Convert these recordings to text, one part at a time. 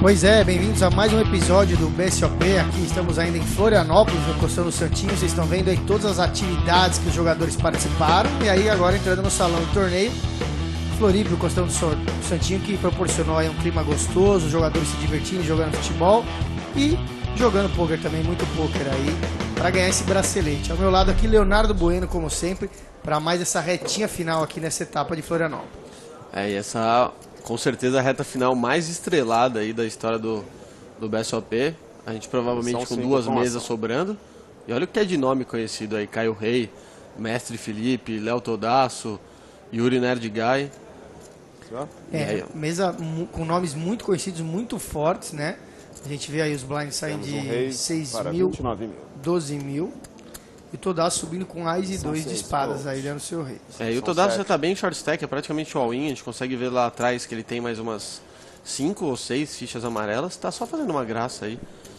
Pois é, bem-vindos a mais um episódio do BSOP. Aqui estamos ainda em Florianópolis, no Costão do Santinho. Vocês estão vendo aí todas as atividades que os jogadores participaram. E aí agora entrando no salão de torneio, Floripa, o Costão do Santinho, que proporcionou aí um clima gostoso, os jogadores se divertindo, jogando futebol e jogando pôquer também, muito pôquer aí, para ganhar esse bracelete. Ao meu lado aqui, Leonardo Bueno, como sempre, para mais essa retinha final aqui nessa etapa de Florianópolis. E essa, com certeza, a reta final mais estrelada aí da história do BSOP. A gente provavelmente com duas mesas sobrando. E olha o que é de nome conhecido aí: Caio Rei, Mestre Felipe, Léo Todasso, Yuri Nerd Guy. Mesa com nomes muito conhecidos, muito fortes, né? A gente vê aí os blinds saindo de 6 mil, 12 mil. E o Todasso subindo com Ais e 2 de espadas aí dando seu rei. E o Todasso já tá bem short stack, é praticamente all-in. A gente consegue ver lá atrás que ele tem mais umas 5 ou 6 fichas amarelas. Tá só fazendo uma graça aí.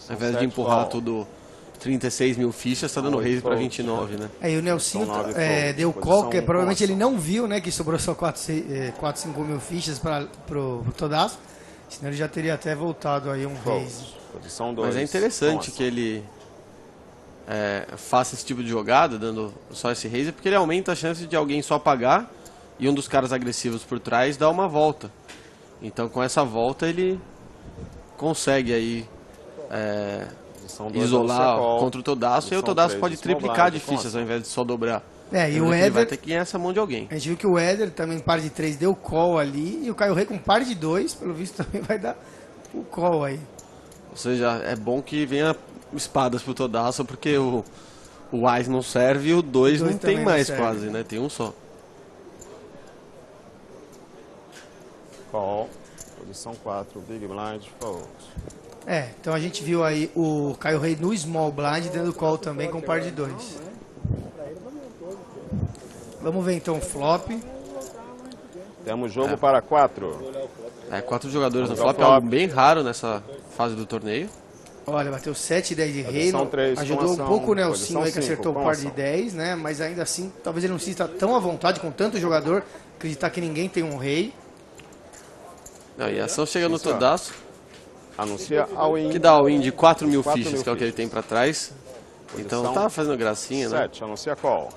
Ao invés de empurrar tudo 36 mil fichas, tá dando raise pra 29, né? E o Nelsinho deu call, que provavelmente ele não viu, né? Que sobrou só 4, 5 mil fichas pro Todasso. Senão ele já teria até voltado aí um raise. Mas é interessante que ele faça esse tipo de jogada, dando só esse raise, porque ele aumenta a chance de alguém só pagar e um dos caras agressivos por trás dar uma volta. Então com essa volta ele consegue aí isolar contra o Todasso, e o Todasso pode triplicar de fichas ao invés de só dobrar. E o Éder vai ter que ganhar essa mão de alguém. A gente viu que o Éder também par de 3 deu call ali, e o Caio Rei com par de 2, pelo visto também vai dar o call aí. Ou seja, é bom que venha espadas pro Todasso, porque o Ais não serve e o 2 não tem mais quase, né? Tem um só. Call, posição 4, Big Blind, fold. Então a gente viu aí o Caio Rei no Small Blind dando call também com par de 2. Vamos ver então o flop. Temos jogo para 4. 4 jogadores no flop, é algo bem raro nessa fase do torneio. Olha, bateu 7 e 10 de rei, ajudou um pouco o Nelsinho aí que acertou o par de 10, né? Mas ainda assim, talvez ele não se sinta tão à vontade com tanto jogador, acreditar que ninguém tem um rei. E a ação chega no Todasso, anuncia all-in, que dá all-in de 4 mil fichas, que é o que ele tem pra trás. Então tá fazendo gracinha, 7, né? Anuncia call.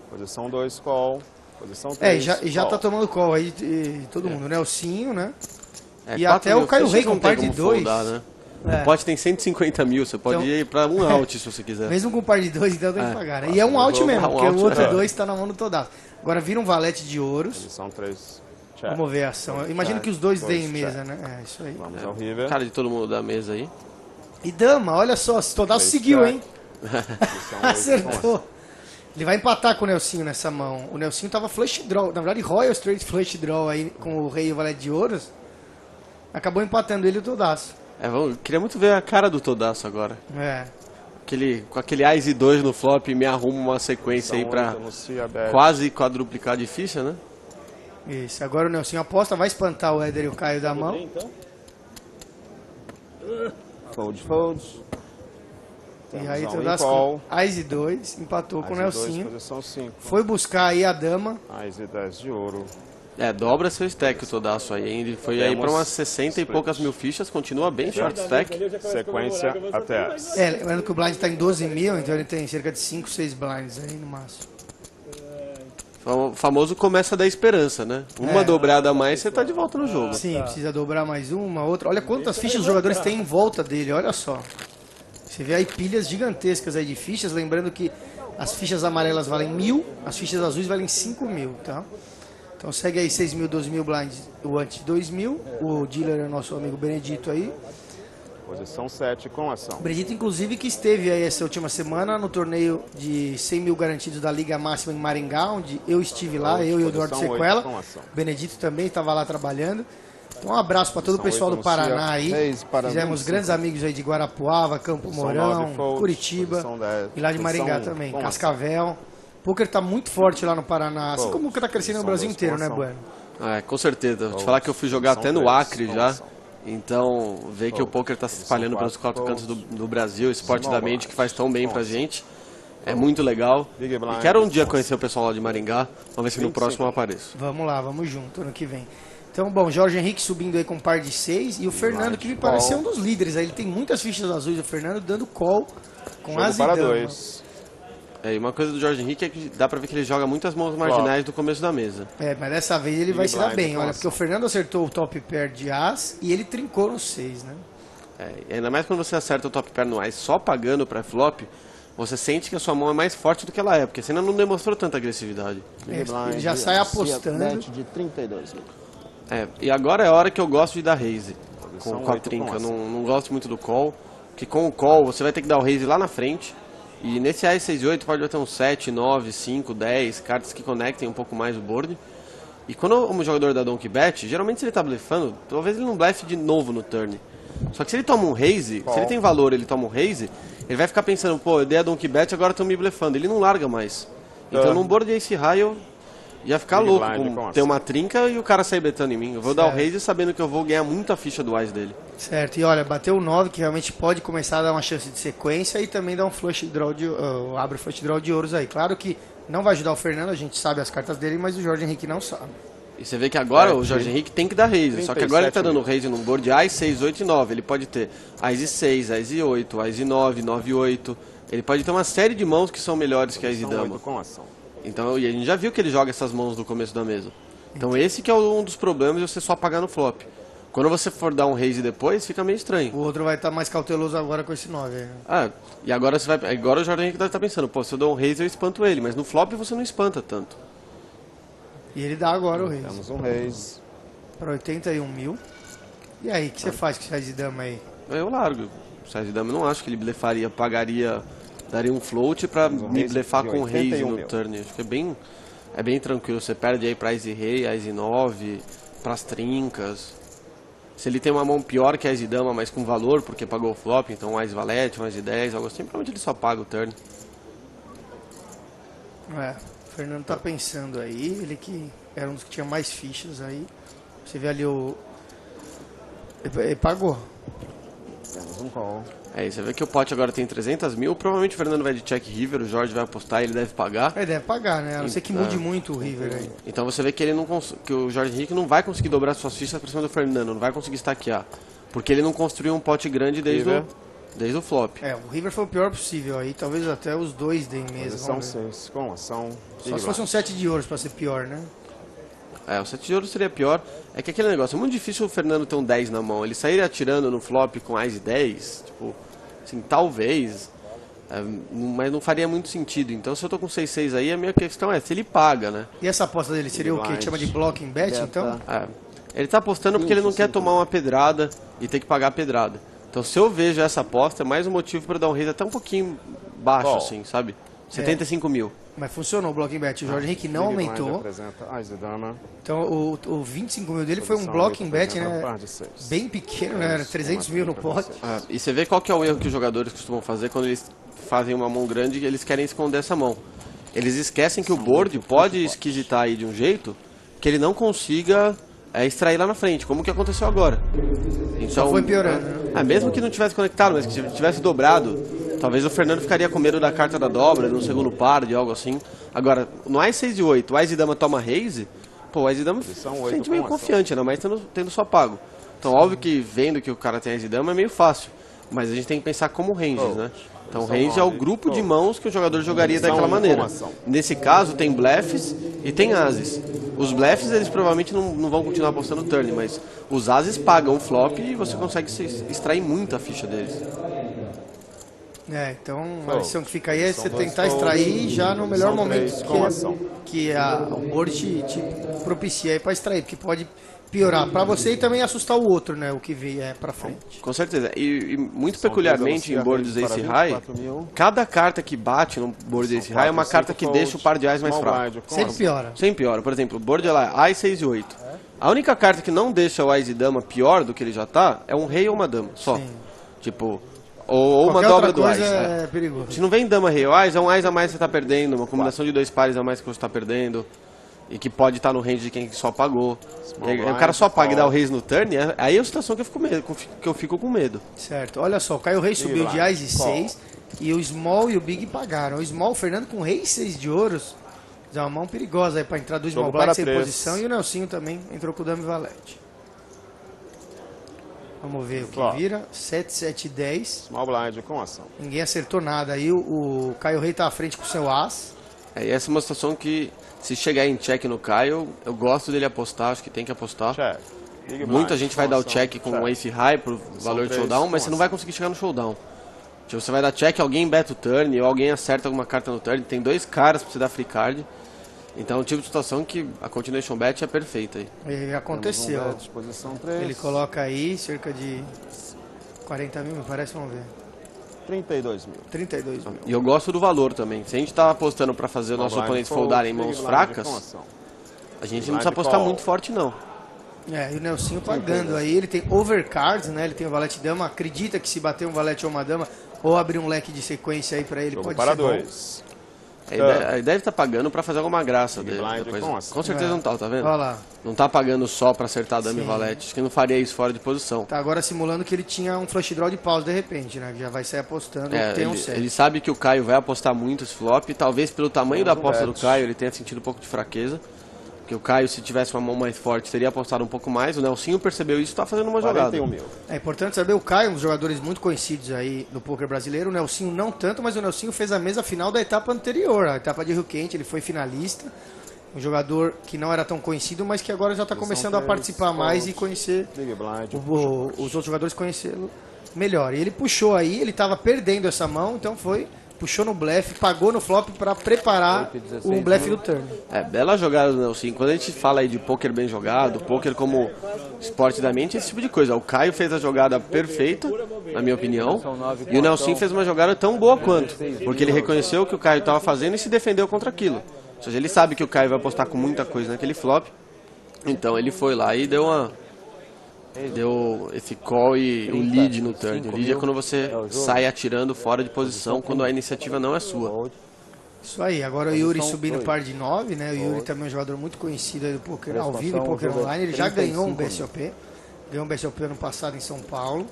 Posição 2, call. Posição 3, e já tá tomando call aí todo mundo, o Nelsinho, né? E 4 até o Caio Rei com par de 2. Né? O pote tem 150 mil, você pode ir pra um out se você quiser. Mesmo com par de 2, então tem que pagar, né? E é um out mesmo, porque o outro 2 tá na mão do Todasso. Agora vira um valete de ouros. Posição 3, check. Vamos ver a ação. Imagino que os dois deem mesa, né? Isso aí. Vamos ao river. Cara de todo mundo da mesa aí. E dama, olha só, o Todasso seguiu, hein? Acertou. Ele vai empatar com o Nelsinho nessa mão. O Nelsinho tava flush draw, na verdade Royal Straight flush draw aí com o rei e o valete de ouros. Acabou empatando ele e o Todasso. Queria muito ver a cara do Todasso agora. Com aquele Ais e 2 no flop, me arruma uma sequência aí pra quase quadruplicar de ficha, né? Isso, agora o Nelsinho aposta, vai espantar o Éder e o Caio da mão. Fold. E aí Todasso com Ais e 2, empatou com o Nelsinho. Foi buscar aí a dama. Ais e 10 de ouro. Dobra seu stack o Todasso aí. Ele foi aí pra umas 60 e poucas mil fichas, continua bem short stack. Sequência até as. Lembrando que o blind tá em 12 mil, então ele tem cerca de 5, 6 blinds aí no máximo. O famoso começa da esperança, né? Uma dobrada a mais, você tá de volta no jogo. Sim, precisa dobrar mais uma, outra. Olha quantas fichas os jogadores têm em volta dele, olha só. Você vê aí pilhas gigantescas aí de fichas, lembrando que as fichas amarelas valem 1.000, as fichas azuis valem 5.000, tá? Então segue aí 6 mil, 12 mil blinds, o ante 2 mil, o dealer é nosso amigo Benedito aí. Posição 7 com ação. O Benedito, inclusive, que esteve aí essa última semana no torneio de 100 mil garantidos da Liga Máxima em Maringá, onde eu estive lá, eu e o Eduardo Sequela. O Benedito também estava lá trabalhando. Então, um abraço para todo o pessoal do Paraná aí. Fizemos grandes amigos aí de Guarapuava, Campo Mourão, Curitiba e lá de Maringá também, Cascavel. O poker tá muito forte lá no Paraná, assim como tá crescendo no Brasil inteiro, né, Bueno? Com certeza. Vou te falar que eu fui jogar até no Acre já. Então, ver que o poker está se espalhando pelos 4 cantos do Brasil, esporte da mente que faz tão bem pra gente, é muito legal. E quero um dia conhecer o pessoal lá de Maringá, vamos ver se no próximo eu apareço. Vamos lá, vamos junto, ano que vem. Então, bom, Jorge Henrique subindo aí com um par de 6 e o Fernando, que me parece ser um dos líderes aí, ele tem muitas fichas azuis, o Fernando dando call com as e dama. E uma coisa do Jorge Henrique é que dá pra ver que ele joga muitas mãos marginais do começo da mesa. Mas dessa vez ele vai se dar bem, olha, porque o Fernando acertou o top pair de as e ele trincou no 6, né? Ainda mais quando você acerta o top pair no as só pagando pra flop, você sente que a sua mão é mais forte do que ela é, porque você ainda não demonstrou tanta agressividade. Ele já sai apostando. De 32 mil. E agora é a hora que eu gosto de dar raise com a trinca. Não gosto muito do call, porque com o call você vai ter que dar o raise lá na frente. E nesse AS 6-8 pode ter uns 7, 9, 5, 10 cartas que conectem um pouco mais o board. E quando o jogador dá Donkey Bet, geralmente se ele tá blefando, talvez ele não blefe de novo no turn. Só que se ele toma um raise, se ele tem valor ele toma um raise, ele vai ficar pensando, pô, eu dei a Donkey Bet, agora estão me blefando. Ele não larga mais. Então num board Ace High eu ia ficar louco com ter uma trinca e o cara sair betando em mim. Eu vou dar o raise sabendo que eu vou ganhar muita ficha do Wise dele. Certo, e olha, bateu o 9, que realmente pode começar a dar uma chance de sequência e também dar um flush draw abre flush draw de ouros aí. Claro que não vai ajudar o Fernando, a gente sabe as cartas dele, mas o Jorge Henrique não sabe. E você vê que agora o Jorge Henrique tem que dar raise, só que agora ele tá dando raise num board Ás, 6, 8 e 9. Ele pode ter Ás e 6, Ás e 8, Ás e 9, 9 e 8. Ele pode ter uma série de mãos que são melhores que Ás e dama. Então, e a gente já viu que ele joga essas mãos no começo da mesa. Então esse que é um dos problemas de você só pagar no flop. Quando você for dar um raise depois, fica meio estranho. O outro vai estar mais cauteloso agora com esse 9. E agora agora o Jorge Henrique deve estar pensando, pô, se eu dou um raise eu espanto ele, mas no flop você não espanta tanto. E ele dá agora o raise. Temos um raise. Para 81 mil. E aí, o que você faz com esse Ás e dama aí? Eu largo. O Ás e dama eu não acho que ele blefaria, daria um float pra me blefar com raise no turn. Acho que é bem tranquilo. Você perde aí pra Ás e rei, Ás e 9, pras trincas. Se ele tem uma mão pior que Ás e dama, mas com valor, porque pagou o flop, então um Ás valete, um Ás e 10, algo assim, provavelmente ele só paga o turn. O Fernando tá pensando aí, ele que era um dos que tinha mais fichas aí. Você vê ali ele pagou. Temos um call. Você vê que o pote agora tem 300 mil, provavelmente o Fernando vai de check river, o Jorge vai apostar, ele deve pagar. Ele deve pagar, né? A não ser que mude muito o river aí. Então você vê que que o Jorge Henrique não vai conseguir dobrar suas fichas pra cima do Fernando, não vai conseguir stackear. Porque ele não construiu um pote grande desde o flop. O river foi o pior possível aí, talvez até os dois deem mesmo. Posição 6 com ação. Só se fosse um 7 de ouros pra ser pior, né? O 7 de ouro seria pior. É que aquele negócio, é muito difícil o Fernando ter um 10 na mão. Ele sair atirando no flop com Ás e 10, tipo, assim, talvez, mas não faria muito sentido. Então se eu tô com 6-6 aí, a minha questão é se ele paga, né? E essa aposta dele seria o quê? Chama de blocking bet, então? Ele tá apostando porque ele não quer tomar uma pedrada e ter que pagar a pedrada. Então se eu vejo essa aposta, é mais um motivo para dar um raise até um pouquinho baixo, assim, sabe? 75 mil. Mas funcionou o blocking bet. O Jorge Henrique não aumentou. Então o 25 mil dele foi um blocking bet, né? Bem pequeno, né? Era 300 mil no pote. E você vê qual que é o erro que os jogadores costumam fazer quando eles fazem uma mão grande e eles querem esconder essa mão. Eles esquecem que o board pode esquisitar aí de um jeito que ele não consiga extrair lá na frente, como que aconteceu agora. Então, só foi piorando, né? Mesmo que não tivesse conectado, mas que tivesse dobrado, talvez o Fernando ficaria com medo da carta da dobra, no segundo par, de algo assim. Agora, no Ás 6 e 8, o Ás e dama toma raise, o Ás e dama se sente meio confiante, né? Mas tendo só pago. Então, óbvio que vendo que o cara tem Ás e dama é meio fácil, mas a gente tem que pensar como ranges, né? Então, range é o grupo de mãos que o jogador jogaria daquela maneira. Nesse caso, tem blefs e tem ases. Os blefs, eles provavelmente não vão continuar apostando turn, mas os ases pagam o flop e você consegue extrair muita ficha deles. Então a lição que fica aí é você tentar extrair já no melhor momento que o board te propicia aí para extrair, porque pode piorar para você e também assustar o outro, né? O que vier para frente. Com certeza. E muito peculiarmente em boards Ace High, cada carta que bate no board Ace High é uma carta que deixa o par de Ás mais fraco. Sempre piora. Sempre piora. Por exemplo, o board é lá, Ás 6 e 8. A única carta que não deixa o Ás e Dama pior do que ele já tá é um Rei ou uma Dama, só. Sim. Tipo, ou uma dobra do Ás. É perigoso. Se não vem Dama, Rei ou Ás, é um Ás a mais que você tá perdendo, uma combinação de 2 pares a mais que você tá perdendo. E que pode estar no range de quem só pagou. O cara só paga e dá o Reis no turn, aí é a situação que eu fico com medo. Certo, olha só, o Caio Rei subiu de Ás e 6 e o Small e o Big pagaram. O Small, o Fernando com Rei e 6 de ouros, dá uma mão perigosa aí para entrar do Small Blind sem posição, e o Nelsinho também entrou com o Dama e Valete. Vamos ver o que vira. 7, 7 e 10. Small Blind com ação. Ninguém acertou nada aí, o Caio Rei tá à frente com o seu As. E essa é uma situação que, se chegar em check no Caio, eu gosto dele apostar, acho que tem que apostar. Muita gente vai dar o check com o Ace High pro valor de showdown, mas você não vai conseguir chegar no showdown. Tipo, você vai dar check, alguém beta o turn, ou alguém acerta alguma carta no turn, tem 2 caras pra você dar free card. Então é um tipo de situação que a continuation bet é perfeita aí. E aconteceu. Ele coloca aí cerca de 40 mil, me parece, vamos ver. 32 mil. 32 mil. E eu gosto do valor também. Se a gente tá apostando para fazer o nosso oponente foldar em mãos fracas, a gente não precisa apostar muito forte, não. E o Nelsinho pagando aí. Ele tem overcards, né? Ele tem o valete dama. Acredita que se bater um valete ou uma dama, ou abrir um leque de sequência aí para ele, pode ser bom. Ele deve estar pagando para fazer alguma graça dele. Com certeza não tá vendo? Olha lá. Não tá pagando só para acertar a dama e valete. Acho que não faria isso fora de posição. Tá agora simulando que ele tinha um flush draw de pausa de repente, né? Que já vai sair apostando. Tem um set. Ele sabe que o Caio vai apostar muito esse flop. Talvez pelo tamanho da aposta do Caio ele tenha sentido um pouco de fraqueza. Porque o Caio, se tivesse uma mão mais forte, teria apostado um pouco mais. O Nelsinho percebeu isso e tá fazendo uma jogada. É importante saber, o Caio, um dos jogadores muito conhecidos aí do poker brasileiro. O Nelsinho não tanto, mas o Nelsinho fez a mesa final da etapa anterior, a etapa de Rio Quente. Ele foi finalista. Um jogador que não era tão conhecido, mas que agora já está começando a participar mais e conhecer os outros jogadores, conhecê-lo melhor. E ele puxou aí, ele estava perdendo essa mão, então puxou no blefe, pagou no flop para preparar o blefe do turn. Bela jogada do Nelsinho. Quando a gente fala aí de poker bem jogado, poker como esporte da mente, esse tipo de coisa. O Caio fez a jogada perfeita, na minha opinião, e o Nelsinho fez uma jogada tão boa quanto, porque ele reconheceu o que o Caio estava fazendo e se defendeu contra aquilo. Ou seja, ele sabe que o Caio vai apostar com muita coisa naquele flop, então ele foi lá e deu esse call e o lead no turn. O lead é quando você sai atirando fora de posição, quando a iniciativa não é sua. Isso aí, agora o Yuri subindo par de 9, né? O Yuri também é um jogador muito conhecido aí do poker ao vivo e poker online. Ele já ganhou um BSOP, ganhou um BSOP ano passado em São Paulo.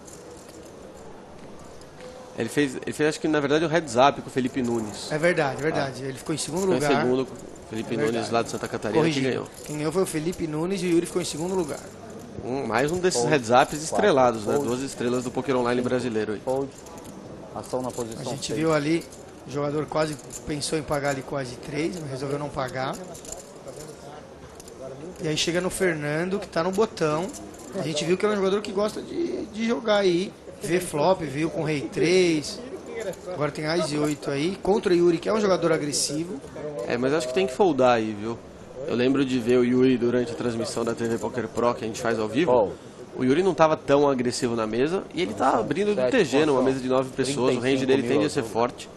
Ele fez acho que na verdade o heads up com o Felipe Nunes. É verdade. Ele ficou em segundo lugar. Foi em segundo, Felipe Nunes lá de Santa Catarina que ganhou. Quem ganhou foi o Felipe Nunes e o Yuri ficou em segundo lugar. Mais um desses heads ups estrelados, né? 2 estrelas do poker online brasileiro aí. Ação na posição. A gente viu ali, o jogador quase pensou em pagar ali quase 3, mas resolveu não pagar. E aí chega no Fernando, que tá no botão. A gente viu que é um jogador que gosta de jogar aí. Vê flop, viu com rei 3. Agora tem Ás e 8 aí. Contra o Yuri, que é um jogador agressivo. Mas acho que tem que foldar aí, viu? Eu lembro de ver o Yuri durante a transmissão da TV Poker Pro que a gente faz ao vivo. O Yuri não estava tão agressivo na mesa e ele tá abrindo do TG numa mesa de 9 pessoas. O range dele tende a ser forte.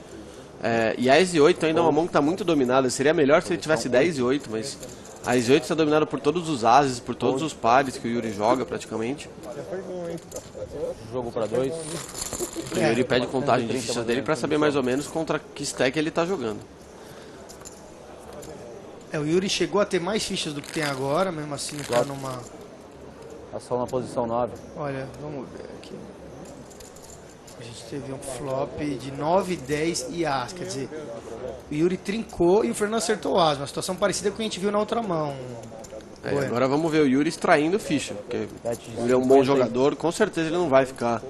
E Ás e 8 ainda é uma mão que está muito dominada. Seria melhor se ele tivesse 10 e 8, mas Ás e 8 está dominado por todos os ases, por todos os pares que o Yuri joga praticamente. Jogo para 2. O Yuri pede contagem de fichas dele para saber mais ou menos contra que stack ele está jogando. O Yuri chegou a ter mais fichas do que tem agora, mesmo assim está numa... Ação na posição 9. Olha, vamos ver aqui. A gente teve um flop de 9, 10 e As, quer dizer, o Yuri trincou e o Fernando acertou As, uma situação parecida com o que a gente viu na outra mão. Agora vamos ver o Yuri extraindo ficha, porque ele é um bom jogador, com certeza ele não vai ficar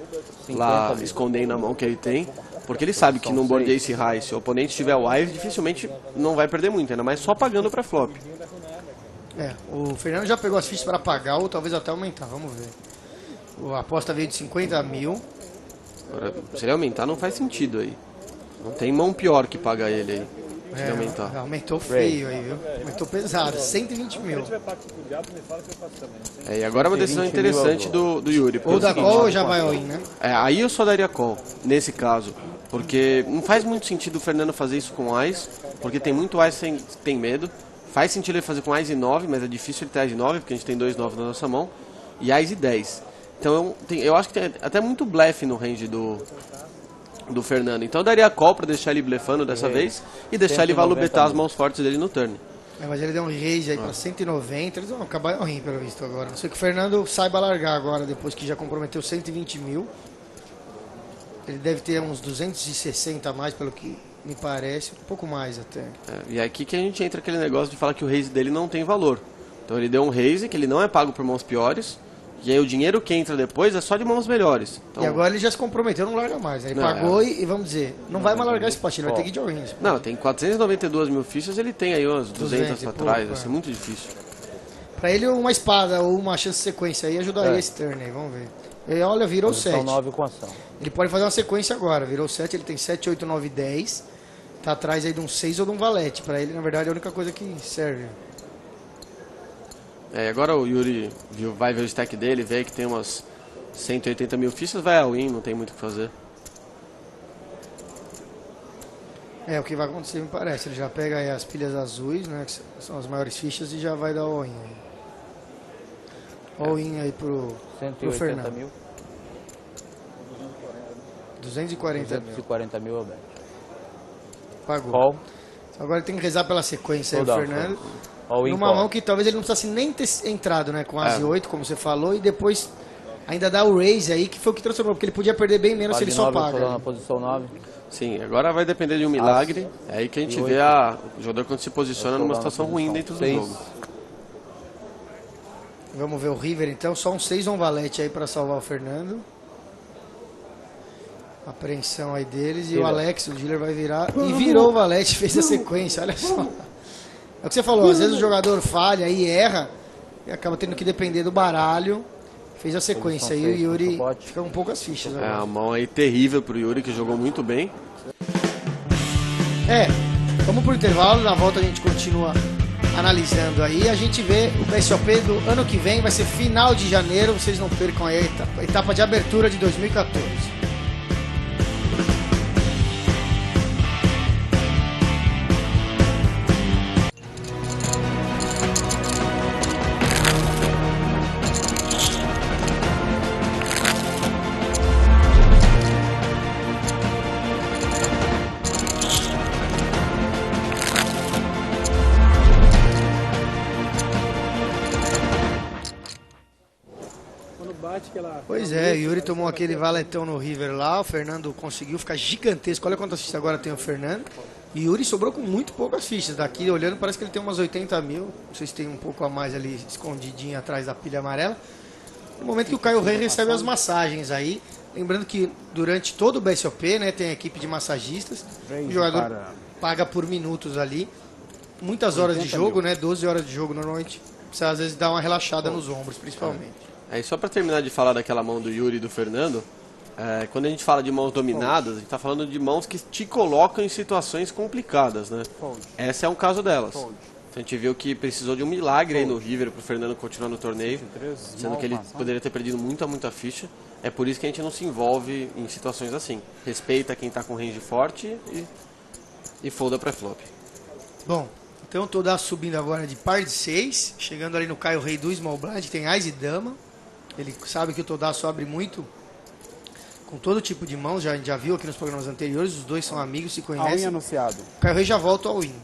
lá escondendo a mão que ele tem, porque ele sabe que num board Ace High, se o oponente tiver wise, dificilmente não vai perder muito, ainda mais só pagando para flop. O Fernando já pegou as fichas para pagar ou talvez até aumentar, vamos ver. A aposta veio de 50 mil. Agora, se ele aumentar, não faz sentido aí. Não tem mão pior que pagar ele aí. Se ele aumentar. Aumentou feio aí, viu? Aumentou pesado, 120 mil. E agora é uma decisão interessante do Yuri. Ou da call ou já vai all-in, né? Aí eu só daria call, nesse caso. Porque não faz muito sentido o Fernando fazer isso com Ás, porque tem muito Ás que tem medo. Faz sentido ele fazer com Ás e 9, mas é difícil ele ter Ás e 9, porque a gente tem 2 9 na nossa mão. E Ás e 10. Então eu acho que tem até muito blefe no range do Fernando. Então eu daria call pra deixar ele blefando dessa vez e deixar ele valubetar as mãos fortes dele no turn. Mas ele deu um raise aí pra 190, eles vão acabar no rim pelo visto agora. Não sei que o Fernando saiba largar agora, depois que já comprometeu 120 mil. Ele deve ter uns 260 a mais, pelo que me parece, um pouco mais até. E é aqui que a gente entra aquele negócio de falar que o raise dele não tem valor. Então ele deu um raise que ele não é pago por mãos piores. E aí o dinheiro que entra depois é só de mãos melhores. Então... E agora ele já se comprometeu, não larga mais. Ele pagou e vamos dizer, não vai mais largar esse spot, ele vai ter que ir de all-in. Não, tem 492 mil fichas, ele tem aí umas 200 pra trás, vai ser muito difícil. Pra ele uma espada ou uma chance de sequência aí ajudaria esse turn aí, vamos ver. E olha, virou 7. 9 com ação. Ele pode fazer uma sequência agora, virou 7, ele tem 7, 8, 9, 10. Tá atrás aí de um 6 ou de um valete. Pra ele, na verdade, é a única coisa que serve. Agora o Yuri vai ver o stack dele, vê que tem umas 180 mil fichas, vai all-in, não tem muito o que fazer. O que vai acontecer me parece, ele já pega aí as pilhas azuis, né, que são as maiores fichas, e já vai dar all-in. All-in aí pro Fernando. Mil. 240 mil. 240 mil, Alberto. Pagou. Call. Agora ele tem que rezar pela sequência aí, o Fernando. Numa Call. mão que talvez ele não precisasse nem ter entrado, né? Com As e 8, como você falou, e depois ainda dá o raise aí, que foi o que transformou, porque ele podia perder bem menos se ele só paga. Na posição 9. Sim, agora vai depender de um milagre. É aí que a gente vê o jogador quando se posiciona numa situação ruim dentro do jogo. Vamos ver o River então, só um 6 ou um valete aí pra salvar o Fernando. Apreensão aí deles, e o Alex, o dealer vai virar, e virou o valete, fez a sequência, olha só. É o que você falou, às vezes o jogador falha e erra, e acaba tendo que depender do baralho. Fez a sequência aí, o Yuri fica com poucas fichas. A mão aí terrível pro Yuri, que jogou muito bem. Vamos pro intervalo, na volta a gente continua analisando aí. A gente vê o BSOP do ano que vem, vai ser final de janeiro, vocês não percam aí a etapa de abertura de 2014. Pois é, o Yuri tomou aquele valetão no River lá, o Fernando conseguiu ficar gigantesco. Olha quantas fichas agora tem o Fernando. E o Yuri sobrou com muito poucas fichas. Daqui olhando parece que ele tem umas 80 mil. Não sei se tem um pouco a mais ali escondidinho atrás da pilha amarela. No momento que o Caio Rei recebe as massagens aí. Lembrando que durante todo o BSOP, né, tem a equipe de massagistas. O jogador paga por minutos ali. Muitas horas de jogo, né, 12 horas de jogo normalmente. Precisa às vezes dar uma relaxada nos ombros, principalmente. E só para terminar de falar daquela mão do Yuri e do Fernando, quando a gente fala de mãos dominadas, a gente está falando de mãos que te colocam em situações complicadas, né? Essa é um caso delas. Então a gente viu que precisou de um milagre aí no River para o Fernando continuar no torneio, sendo que ele poderia ter perdido muita ficha. É por isso que a gente não se envolve em situações assim. Respeita quem está com range forte e folda pré-flop. Bom, então o Todaço subindo agora de par de 6, chegando ali no Caio Rei do Small Blind, que tem Ás e Dama. Ele sabe que o Todaço abre muito com todo tipo de mãos, já viu aqui nos programas anteriores, os dois são amigos, se conhecem. All-in anunciado. O Caio Rei já volta ao win.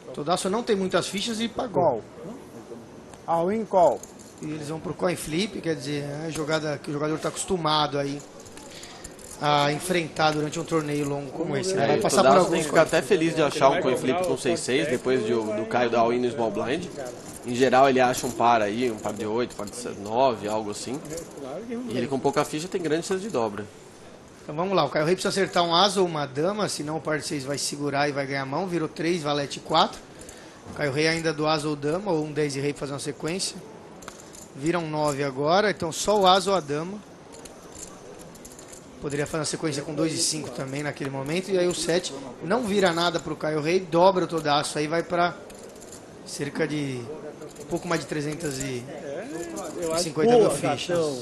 O Todaço não tem muitas fichas e pagou. All-in call. E eles vão pro coin flip, quer dizer, é a jogada que o jogador está acostumado aí a enfrentar durante um torneio longo como esse. Vai passar por alguns. Tem que ficar até feliz de achar um coin flip com 6-6 depois do Caio dar all-in no Small Blind. Em geral ele acha um par aí, um par de 8, par de 9, algo assim. E ele com pouca ficha tem grande chance de dobra. Então vamos lá, o Caio Rei precisa acertar um Asa ou uma Dama, senão o par de 6 vai segurar e vai ganhar a mão. Virou 3, valete 4. O Caio Rei ainda do Asa ou Dama, ou um 10 e Rei para fazer uma sequência. Vira um 9 agora, então só o Asa ou a Dama. Poderia fazer uma sequência com 2 e 5 também naquele momento. E aí o 7 não vira nada pro Caio Rei, dobra o todaço aí, vai pra cerca de um pouco mais de 350 mil fichas.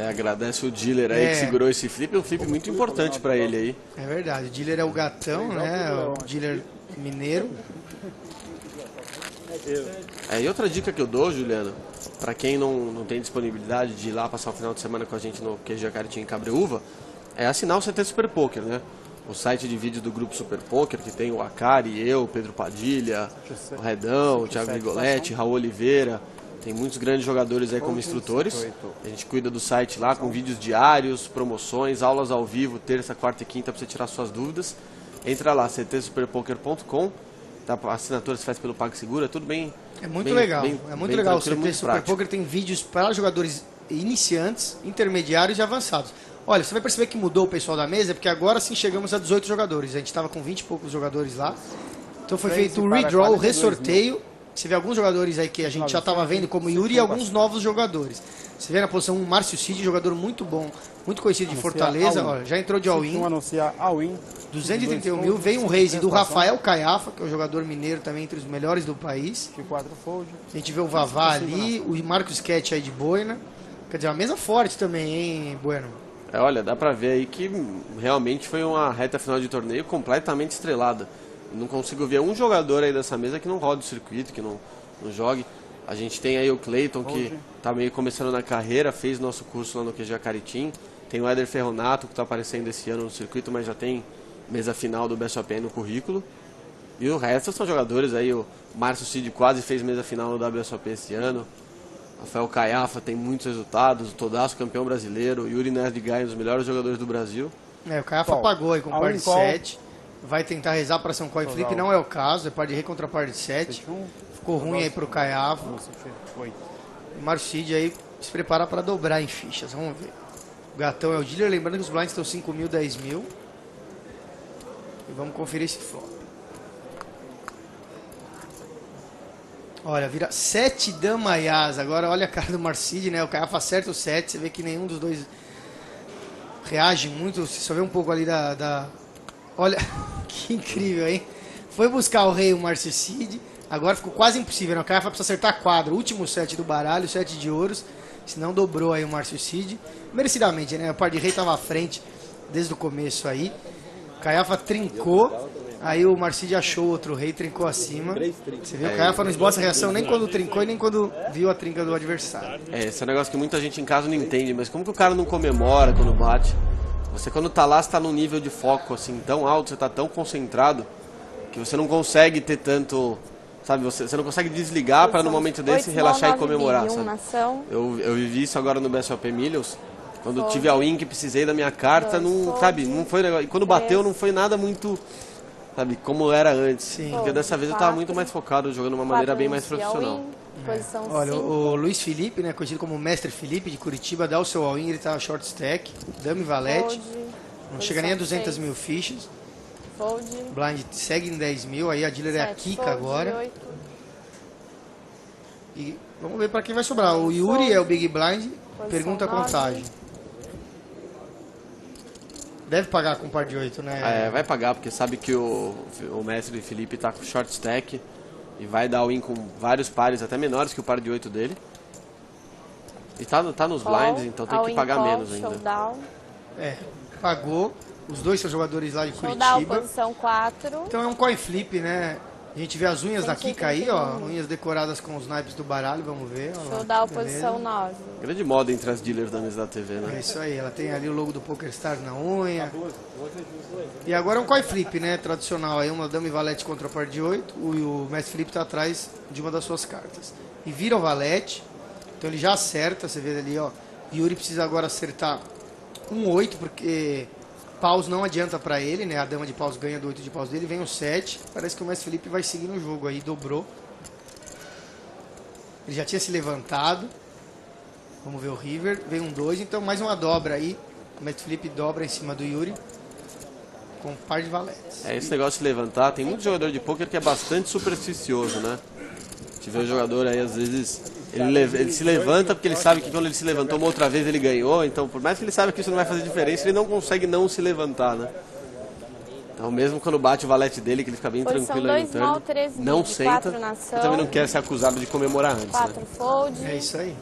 Agradece o dealer aí que segurou esse flip. É um flip muito importante pra ele aí. É verdade, o dealer é o gatão, né? O dealer mineiro. E outra dica que eu dou, Juliano, para quem não tem disponibilidade de ir lá passar o final de semana com a gente no QG Caritim em Cabreúva, é assinar o CT Super Poker, né? O site de vídeo do grupo Super Poker, que tem o Akari, eu, Pedro Padilha, o Redão, o Thiago Rigoletti, Raul Oliveira. Tem muitos grandes jogadores aí como instrutores. A gente cuida do site lá com vídeos diários, promoções, aulas ao vivo, terça, quarta e quinta para você tirar suas dúvidas. Entra lá, ctsuperpoker.com. A assinatura se faz pelo PagSeguro, é tudo bem. É muito legal. É muito legal. O CT Super Poker tem vídeos para jogadores iniciantes, intermediários e avançados. Olha, você vai perceber que mudou o pessoal da mesa, porque agora sim chegamos a 18 jogadores. A gente estava com 20 e poucos jogadores lá. Então foi feito o redraw, o ressorteio. Você vê alguns jogadores aí que a gente já estava vendo, como Yuri, e alguns novos jogadores. Você vê na posição 1 Márcio Cid, jogador muito bom, muito conhecido de Fortaleza. Olha, já entrou de all-in. 231 mil. Veio um raise do Rafael Caiafa, que é um jogador mineiro também entre os melhores do país. A gente vê o Vavá ali, o Marcos Sketch aí de Boina. Quer dizer, uma mesa forte também, hein, Bueno? Olha, dá pra ver aí que realmente foi uma reta final de torneio completamente estrelada. Não consigo ver um jogador aí dessa mesa que não roda o circuito, que não jogue. A gente tem aí o Cleiton, que tá meio começando na carreira, fez nosso curso lá no QG Caritim. Tem o Éder Ferronato, que tá aparecendo esse ano no circuito, mas já tem mesa final do BSOP no currículo. E o resto são jogadores aí, o Márcio Cid quase fez mesa final no WSOP esse ano. Rafael Caiafa tem muitos resultados, o Todaço campeão brasileiro, o Yuri Nerdgai, um dos melhores jogadores do Brasil. O Caiafa pagou aí com par de 7. Vai tentar rezar para ser um coin flip, não é o caso, é par de rei contra par de 7. Ficou ruim aí pro Caiafa. O Márcio Cid aí se prepara para dobrar em fichas, vamos ver. O gatão é o dealer, lembrando que os blinds estão 5 mil, 10 mil. E vamos conferir esse flop. Olha, vira 7 dama e asa. Agora olha a cara do Márcio Cid, né? O Caiafa acerta o 7, você vê que nenhum dos dois reage muito. Você só vê um pouco ali da... Olha, que incrível, hein? Foi buscar o rei, o Márcio Cid. Agora ficou quase impossível, né? O Caiafa precisa acertar quadro. Último 7 do baralho, 7 de ouros. Senão dobrou aí o Márcio Cid. Merecidamente, né? O par de rei estava à frente desde o começo aí. O Caiafa trincou. Aí o Márcio Cid achou outro rei, trincou acima. Você viu? O Caiafa não esboça a reação nem quando trincou e nem quando viu a trinca do adversário. Esse é um negócio que muita gente em casa não entende. Mas como que o cara não comemora quando bate? Você quando tá lá, você tá num nível de foco assim tão alto, você tá tão concentrado que você não consegue ter tanto, sabe, você não consegue desligar para no momento desse relaxar e comemorar, sabe? Eu vivi isso agora no BSOP Millions, quando tive a win que precisei da minha carta, não, sabe, não foi legal. E quando bateu não foi nada muito, sabe, como era antes. Sim. Porque dessa vez eu tava muito mais focado, jogando de uma maneira bem mais profissional. Olha, o Luiz Felipe, né, conhecido como Mestre Felipe de Curitiba, dá o seu all-in, ele tá short stack, dama e valete, não chega nem a 200 mil fichas. Blind segue em 10 mil, aí a dealer é a Kika agora. E vamos ver para quem vai sobrar. O Yuri é o Big Blind, pergunta a contagem. Deve pagar com par de 8, né? Vai pagar, porque sabe que o Mestre Felipe tá com short stack. E vai dar win com vários pares, até menores que o par de 8 dele. E tá nos blinds, então tem que pagar menos ainda. Pagou. Os dois são jogadores lá de Curitiba. Showdown, posição 4. Então é um coin flip, né? A gente vê as unhas da Kika aí, ó. Unhas decoradas com os naipes do baralho, vamos ver. Showdown, posição 9. Grande moda entre as dealers da mesa da TV, né? É isso aí, ela tem ali o logo do PokerStars na unha. E agora é um coin flip, né? Tradicional aí, uma dama e valete contra o par de 8. O Mestre Felipe tá atrás de uma das suas cartas. E vira o valete. Então ele já acerta, você vê ali, ó. Yuri precisa agora acertar um 8, porque paus não adianta pra ele, né? A dama de paus ganha do 8 de paus dele, vem o 7. Parece que o Mestre Felipe vai seguir no jogo aí, dobrou. Ele já tinha se levantado. Vamos ver o river, vem um 2, então mais uma dobra aí. O Mestre Felipe dobra em cima do Yuri com um par de valetes. Esse negócio de levantar, tem muito jogador de pôquer que é bastante supersticioso, né? A gente vê o jogador aí às vezes Ele se levanta porque ele sabe que quando ele se levantou uma outra vez ele ganhou, então por mais que ele saiba que isso não vai fazer diferença, ele não consegue não se levantar, né? Então mesmo quando bate o valete dele, que ele fica bem tranquilo aí no turno, não senta, e também não quer ser acusado de comemorar antes, 4 né? fold. É isso aí.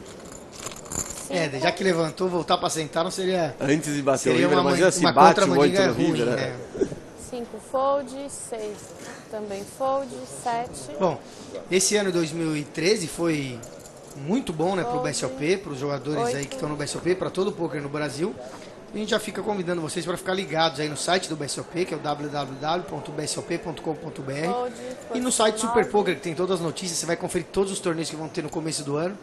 Já que levantou, voltar pra sentar não seria... Antes de bater o seria River, imagina se bate o 8 no River, né? 5 fold, 6 também fold, 7. Bom, esse ano 2013 foi muito bom, né, pro BSOP, pros jogadores aí que estão no BSOP, para todo o poker no Brasil. A gente já fica convidando vocês para ficar ligados aí no site do BSOP, que é o www.bsop.com.br, e no site Super Poker, que tem todas as notícias. Você vai conferir todos os torneios que vão ter no começo do ano,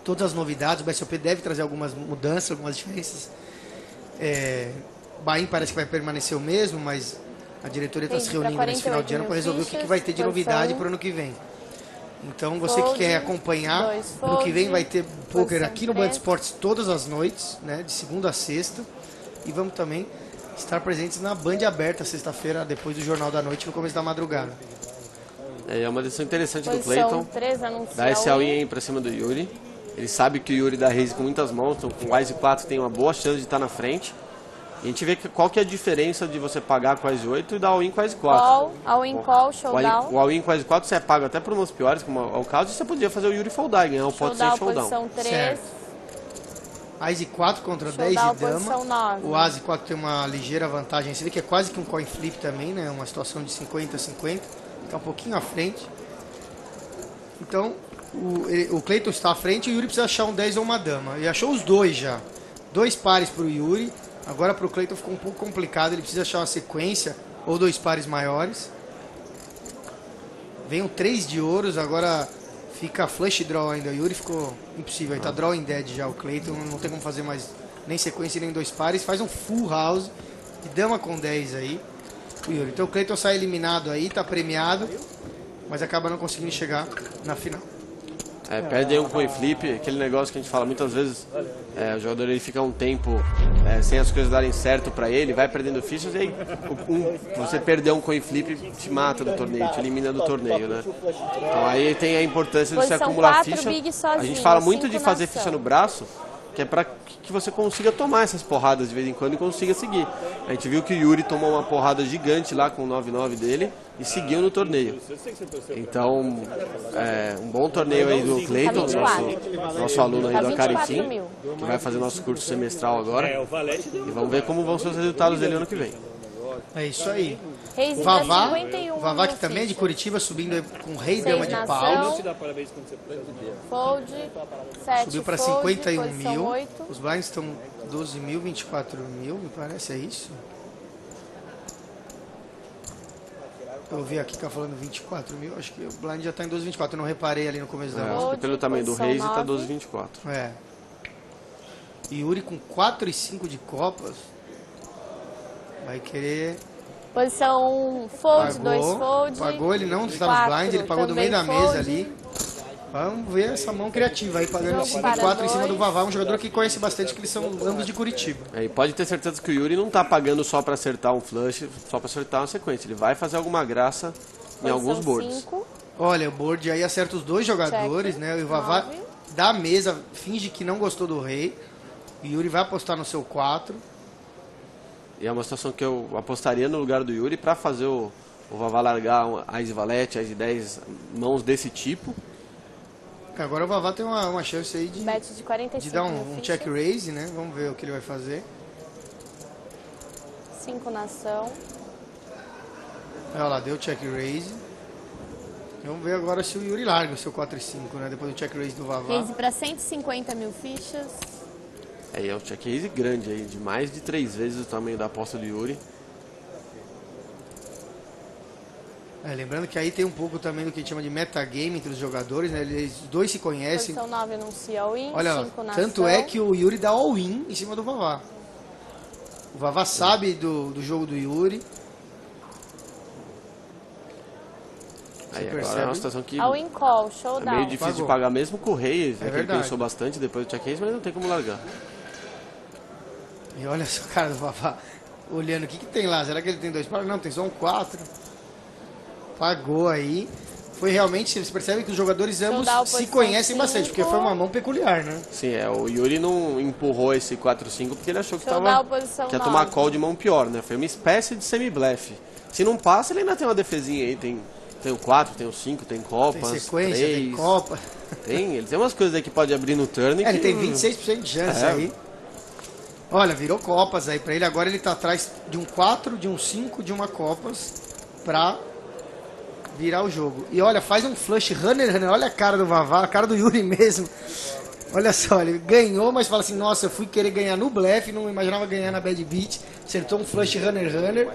todas as novidades. O BSOP deve trazer algumas mudanças, algumas diferenças. Bahia parece que vai permanecer o mesmo, mas a diretoria está se reunindo nesse final de ano para resolver o que vai ter de novidade para o ano que vem. Então, você que quer acompanhar, ano que vem vai ter poker aqui no Band Esportes todas as noites, né, de segunda a sexta. E vamos também estar presentes na Band aberta sexta-feira, depois do Jornal da Noite, no começo da madrugada. É uma decisão interessante do Clayton, dar esse all-in para cima do Yuri. Ele sabe que o Yuri dá raise com muitas mãos, então com o Wise 4 tem uma boa chance de estar na frente. E a gente vê qual que é a diferença de você pagar com Wise 8 e dar all-in com Wise 4. All-in call, showdown. O all-in com Wise 4 você é pago até por umas piores, como é o caso, e você podia fazer o Yuri foldar e ganhar um pote sem showdown. Posição 3. Ase 4 contra 10 de dama. O Ase 4 tem uma ligeira vantagem. Você vê que é quase que um coin flip também, né? Uma situação de 50-50. Está um pouquinho à frente. Então, o Clayton está à frente e o Yuri precisa achar um 10 ou uma dama. Ele achou os dois já. 2 pares para o Yuri. Agora para o Clayton ficou um pouco complicado. Ele precisa achar uma sequência ou 2 pares maiores. Vem um 3 de ouros. Agora fica flush draw ainda. O Yuri ficou impossível. Aí tá drawing dead já o Clayton. Não tem como fazer mais nem sequência nem 2 pares. Faz um full house e dama com 10 aí. O Yuri. Então o Clayton sai eliminado aí. Tá premiado. Mas acaba não conseguindo chegar na final. Perde aí um coin flip, aquele negócio que a gente fala muitas vezes, o jogador ele fica um tempo sem as coisas darem certo pra ele, vai perdendo fichas e aí você perder um coin flip te mata do torneio, te elimina do torneio, né? Então aí tem a importância de se acumular ficha. A gente fala muito de fazer ficha no braço, que é para que você consiga tomar essas porradas de vez em quando e consiga seguir. A gente viu que o Yuri tomou uma porrada gigante lá com o 9-9 dele e seguiu no torneio. Então, um bom torneio aí do Clayton, nosso aluno aí do Acaritim, que vai fazer nosso curso semestral agora. E vamos ver como vão ser os resultados dele ano que vem. É isso aí. Vavá, que também é de Curitiba, subindo com rei dama de pau. Fold, 7 subiu para 51 mil. Os blinds estão 12 mil, 24 mil, me parece, é isso? Eu vi aqui que tá falando 24 mil, acho que o blind já está em 12,24, eu não reparei ali no começo da mão. Pelo tamanho do raise está 12,24. Yuri com 4 e 5 de copas. Vai querer... Posição fold, 2 fold. Pagou, ele não está nos blind, ele pagou do meio da mesa ali. Vamos ver essa mão criativa aí, pagando 5 e 4 em cima do Vavá, um jogador que conhece bastante, que eles são ambos de Curitiba. E pode ter certeza que o Yuri não está pagando só para acertar um flush, só para acertar uma sequência. Ele vai fazer alguma graça em alguns boards. 5. Olha, o board aí acerta os dois jogadores, né? E o Vavá da mesa finge que não gostou do rei. O Yuri vai apostar no seu 4. E é uma situação que eu apostaria no lugar do Yuri para fazer o Vavá largar um Ás valete, Ás 10 mãos desse tipo. Agora o Vavá tem uma chance aí de dar um check raise, né? Vamos ver o que ele vai fazer. 5 na ação. Olha lá, deu check raise. Vamos ver agora se o Yuri larga o seu 4 e 5, né? Depois do check raise do Vavá. Raise para 150 mil fichas. É um check raise grande aí, de mais de 3 vezes o tamanho da aposta do Yuri. Lembrando que aí tem um pouco também do que a gente chama de metagame entre os jogadores, né? Eles dois se conhecem. Posição 9 anuncia all-in, olha lá, tanto é que o Yuri dá all-in em cima do Vavá. O Vavá sabe do jogo do Yuri. Aí agora é uma situação que all-in call, showdown. É meio difícil de pagar mesmo com o rei, que ele pensou bastante depois do check raise, mas não tem como largar. E olha só a cara do Vavá olhando, o que tem lá? Será que ele tem 2 pares? Não, tem só um 4. Pagou aí. foi realmente, você percebe que os jogadores ambos Showdown, se posição conhecem bastante, 5. porque foi uma mão peculiar, né? Sim, o Yuri não empurrou esse 4-5 porque ele achou que Showdown, posição ia tomar 9. call de mão pior, né? Foi uma espécie de semi-blefe. Se não passa, ele ainda tem uma defesinha aí, tem o 4, tem o 5, tem copas, Tem sequência, 3, tem copa. Ele tem umas coisas aí que pode abrir no turn. Ele tem 26% de chance aí. Olha, virou copas aí pra ele. Agora ele tá atrás de um 4, de um 5, de uma copas pra virar o jogo. E olha, faz um flush runner. Olha a cara do Vavá, a cara do Yuri mesmo. Olha só, ele ganhou, mas fala assim, nossa, eu fui querer ganhar no blefe, não imaginava ganhar na bad beat. Acertou um flush runner.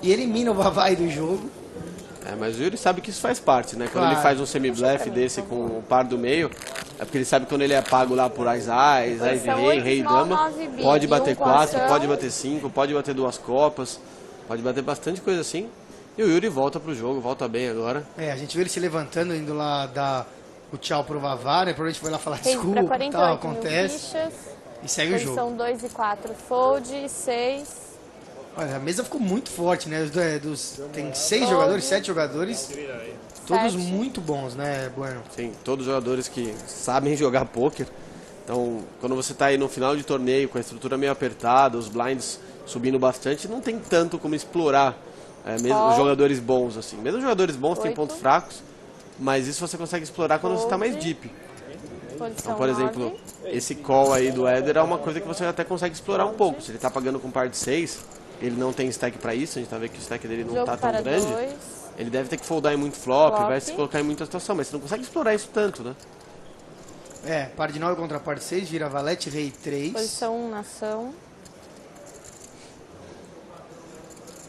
E elimina o Vavá aí do jogo. Mas o Yuri sabe que isso faz parte, né? Quando Claro. ele faz um semi-blefe desse com o par do meio, é porque ele sabe que quando ele é pago lá por Ais, rei, dama, pode bater 4, pode bater 5, pode bater 2 copas, pode bater bastante coisa assim. E o Yuri volta pro jogo, volta bem agora. A gente viu ele se levantando, indo lá dar o tchau pro Vavá, né? Provavelmente foi lá falar Raise desculpa, pra 48 tal, mil acontece. fichas. E segue o jogo. Posição 2 e 4, fold, 6. Olha, a mesa ficou muito forte, né? Tem 6 jogadores, 7 jogadores. Todos 7. muito bons, né, Bueno? Sim, todos jogadores que sabem jogar pôquer. Então, quando você está aí no final de torneio, com a estrutura meio apertada, os blinds subindo bastante, não tem tanto como explorar mesmo os jogadores bons, assim. Mesmo os jogadores bons têm 8. pontos fracos, mas isso você consegue explorar quando você está mais deep. Posição Então, por exemplo, 9. esse call aí do Éder é uma coisa que você até consegue explorar um pouco. Se ele está pagando com par de 6, ele não tem stack para isso, a gente tá vendo que o stack dele não Jogo tá tão para grande. 2. Ele deve ter que foldar em muito flop, Flop. vai se colocar em muita situação, mas você não consegue explorar isso tanto, né? Par de 9 contra par de 6, vira valete, rei 3. Posição 1, nação.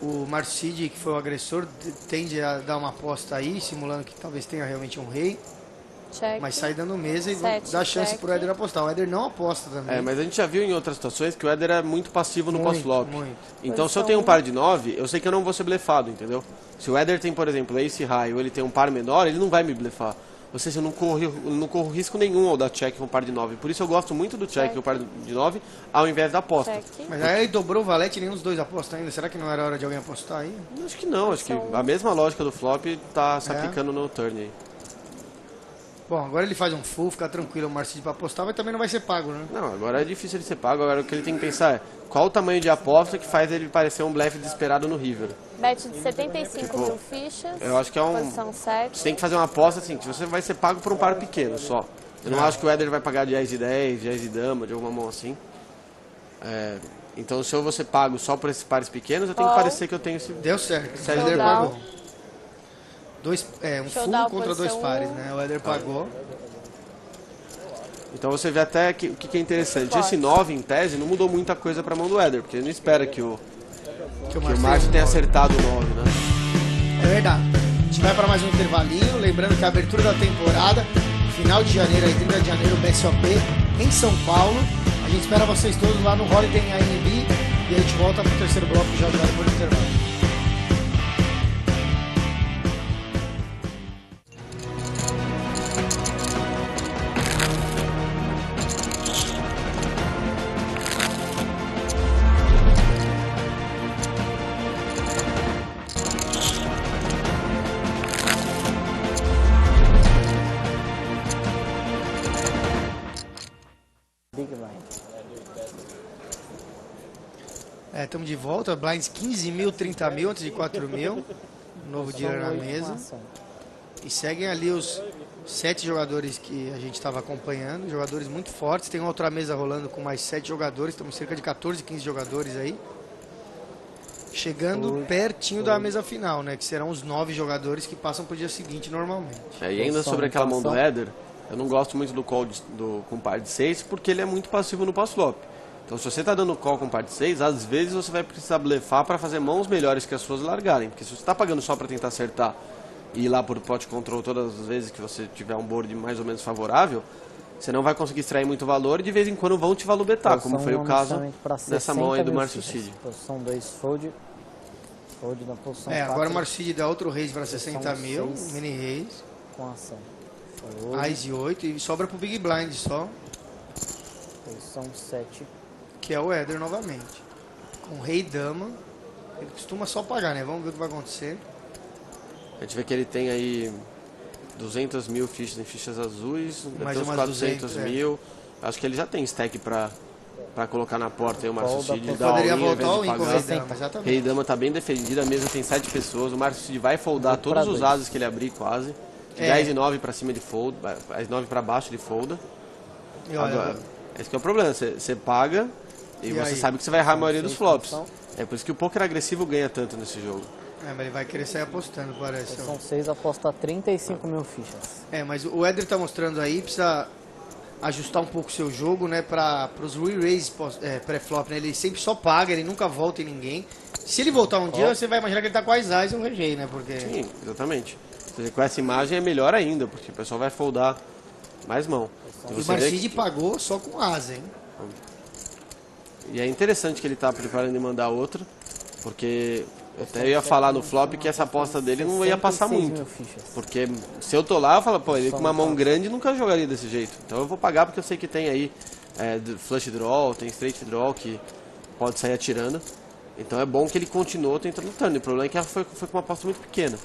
O Marcid, que foi o agressor, tende a dar uma aposta aí, simulando que talvez tenha realmente um rei. Check. Mas sai dando mesa e 7, dá chance check. pro Éder apostar. O Éder não aposta também. Mas a gente já viu em outras situações que o Éder é muito passivo no pós-flop. muito. Então, se eu Posição tenho um par de 9, eu sei que eu não vou ser blefado, entendeu? Se o Éder tem, por exemplo, ace high ou ele tem um par menor, ele não vai me blefar. Ou seja, eu não corro risco nenhum ao dar check com um par de 9. Por isso eu gosto muito do check com o par de 9, ao invés da aposta. Check. Mas aí ele dobrou o valete e nenhum dos dois aposta ainda. Será que não era hora de alguém apostar aí? Acho que não, acho que a mesma lógica do flop tá se aplicando no turn aí. Bom, agora ele faz um full, fica tranquilo o Marcid pra apostar, mas também não vai ser pago, né? Não, agora é difícil ele ser pago. Agora o que ele tem que pensar é qual o tamanho de aposta que faz ele parecer um blefe desesperado no river. Bet de 75 mil fichas. Eu acho que é um... Posição 7. Você tem que fazer uma aposta assim, que você vai ser pago por um par pequeno só. Eu não acho que o Éder vai pagar de 10 de 10, 10 de dama, de alguma mão assim. Então se eu vou ser pago só por esses pares pequenos, eu tenho que parecer que eu tenho esse... Deu certo. O Showdown. Éder pagou. Um Showdown, full contra 2 posição pares, 1. né? O Éder pagou. Então você vê até que, o que é interessante. Forte. Esse 9, em tese, não mudou muita coisa pra mão do Éder, porque ele não espera que o Que o Márcio tenha acertado o 9, né? É verdade. A gente vai para mais um intervalinho. Lembrando que a abertura da temporada, final de janeiro, aí 30 de janeiro, BSOP em São Paulo. A gente espera vocês todos lá no Holiday Inn AMB e a gente volta pro terceiro bloco já depois do intervalo. Big blind. Estamos de volta, blinds 15 mil, 30 mil, antes de 4 mil. Novo dealer na mesa. E seguem ali os 7 jogadores que a gente estava acompanhando, jogadores muito fortes. Tem outra mesa rolando com mais 7 jogadores, estamos cerca de 14, 15 jogadores aí. Chegando pertinho da mesa final, né? Que serão os 9 jogadores que passam para o dia seguinte normalmente. E ainda sobre aquela mão do Éder, eu não gosto muito do call com par de 6, porque ele é muito passivo no pós-flop. Então se você está dando call com par de 6, às vezes você vai precisar blefar para fazer mãos melhores que as suas largarem. Porque se você está pagando só para tentar acertar e ir lá por pot control todas as vezes que você tiver um board mais ou menos favorável, você não vai conseguir extrair muito valor e de vez em quando vão te valubetar, como foi o caso dessa mão aí do Márcio Cid. Posição 2, fold. Fold na posição 4. Agora o Márcio Cid dá outro raise para 60 mil, mini raise. Com ação. Ais e 8 e sobra pro Big Blind só, Posição 7. que é o Éder novamente. Com rei e dama, ele costuma só pagar, né? Vamos ver o que vai acontecer. A gente vê que ele tem aí 200 mil fichas em fichas azuis, Mais deve ter uns umas 400 200, mil. Acho que ele já tem stack pra colocar na porta aí o Márcio Cid. Ele poderia voltar ao win com o Rei Dama, exatamente. Rei Dama tá bem defendida, a mesa tem 7 pessoas. O Márcio Cid vai foldar todos os ases que ele abrir quase. De 10 e 9 pra cima ele folda, 9 pra baixo ele folda. E olha, Agora, esse que é o problema, você paga e você aí? sabe que você vai errar a maioria dos flops. É por isso que o poker agressivo ganha tanto nesse jogo. mas ele vai querer sair apostando, parece. São 6, aposta 35 mil fichas. Mas o Éder tá mostrando aí, precisa ajustar um pouco o seu jogo, né, para os re-raise pré-flop, né? Ele sempre só paga, ele nunca volta em ninguém. Se ele voltar um dia, você vai imaginar que ele tá com as eyes ou rejei, né? Porque... Sim, exatamente. Com essa imagem é melhor ainda, porque o pessoal vai foldar mais mão. O Marcide pagou só com asa, hein? E é interessante que ele tá preparando de mandar outra, porque eu até ia falar no flop que essa aposta dele não ia passar muito. Porque se eu tô lá, eu falo, pô, ele com uma mão grande nunca jogaria desse jeito. Então eu vou pagar porque eu sei que tem aí flush draw, tem straight draw que pode sair atirando. Então é bom que ele continuou tentando turn. O problema é que ela foi com uma aposta muito pequena.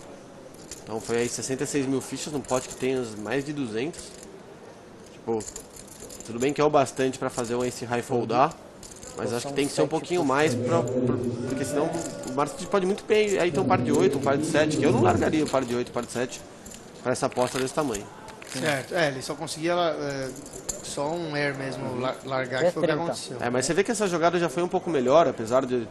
Então foi aí 66 mil fichas num pote que tem mais de 200. Tipo, tudo bem que é o bastante pra fazer um ace high foldar, mas acho que tem que ser um pouquinho mais, porque senão o Márcio pode muito bem aí ter um par de 8, um par de 7, que eu não largaria um par de 8, um par de 7 pra essa aposta desse tamanho. Certo, ele só conseguia só um air mesmo largar, que foi o que aconteceu. Mas você vê que essa jogada já foi um pouco melhor, apesar de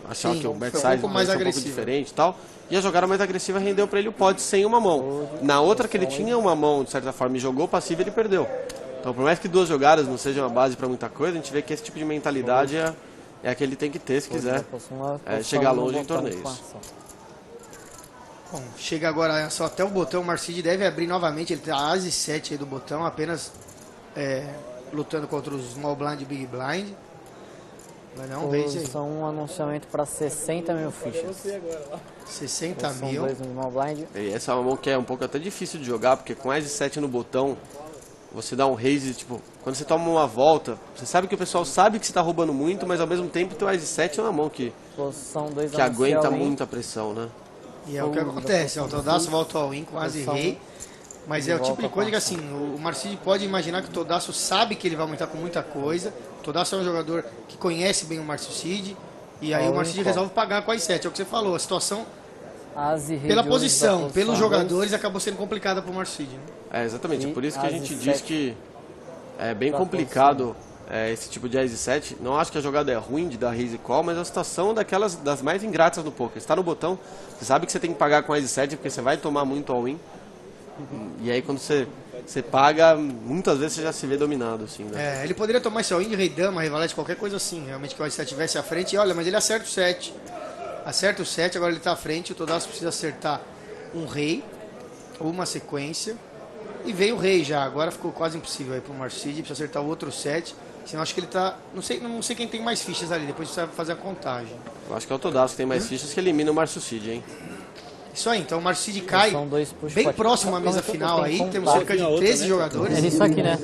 achar que o backside foi um pouco diferente e tal. E a jogada mais agressiva rendeu pra ele o pod sem uma mão. Na outra que ele tinha uma mão, de certa forma, e jogou passivo, ele perdeu. Então, por mais que 2 jogadas não sejam a base pra muita coisa, a gente vê que esse tipo de mentalidade é a que ele tem que ter se quiser chegar longe em torneios. Bom, chega agora só até o botão, o Marcide deve abrir novamente, ele tem a As 7 aí do botão, apenas lutando contra os Small Blind e Big Blind. Vai dar um raise aí. São um anunciamento para 60 mil fichas. 60 mil. São 2 no Small Blind. E essa é uma mão que é um pouco até difícil de jogar, porque com As 7 no botão, você dá um raise, tipo, quando você toma uma volta, você sabe que o pessoal sabe que você está roubando muito, mas ao mesmo tempo o teu As 7 é uma mão que aguenta muita pressão, né? E é o que acontece, o Todaço volta ao win com As e Rei, mas é o tipo de coisa que assim, o Marcide pode imaginar que o Todaço sabe que ele vai aumentar com muita coisa, o Todaço é um jogador que conhece bem o Marcide, e aí o Marcide resolve pagar com As 7, é o que você falou, a situação, pela posição, pelos jogadores, acabou sendo complicada para o Marcide. Né? Exatamente, por isso que a gente diz que é bem complicado esse tipo de As 7. Não acho que a jogada é ruim de dar raise call, mas a situação é das mais ingratas no poker. Você está no botão, você sabe que você tem que pagar com As 7 porque você vai tomar muito all-in. E aí quando você paga, muitas vezes você já se vê dominado. Assim, né? Ele poderia tomar esse all-in de Rei Dama, Revalete, qualquer coisa assim. Realmente que o As 7 estivesse à frente. E olha, mas ele acerta o 7. Acerta o 7, agora ele está à frente. O Todaço precisa acertar um Rei, ou uma sequência. E veio o Rei já. Agora ficou quase impossível aí para o Marcide. Precisa acertar o outro 7. Senão acho que ele tá... Não sei quem tem mais fichas ali. Depois precisa fazer a contagem. Eu acho que é o Todaço que tem mais fichas que elimina o Márcio Cid, hein? Isso aí, então o Marcide cai bem próximo à mesa final aí. Temos cerca de 13 jogadores. É isso aqui, né?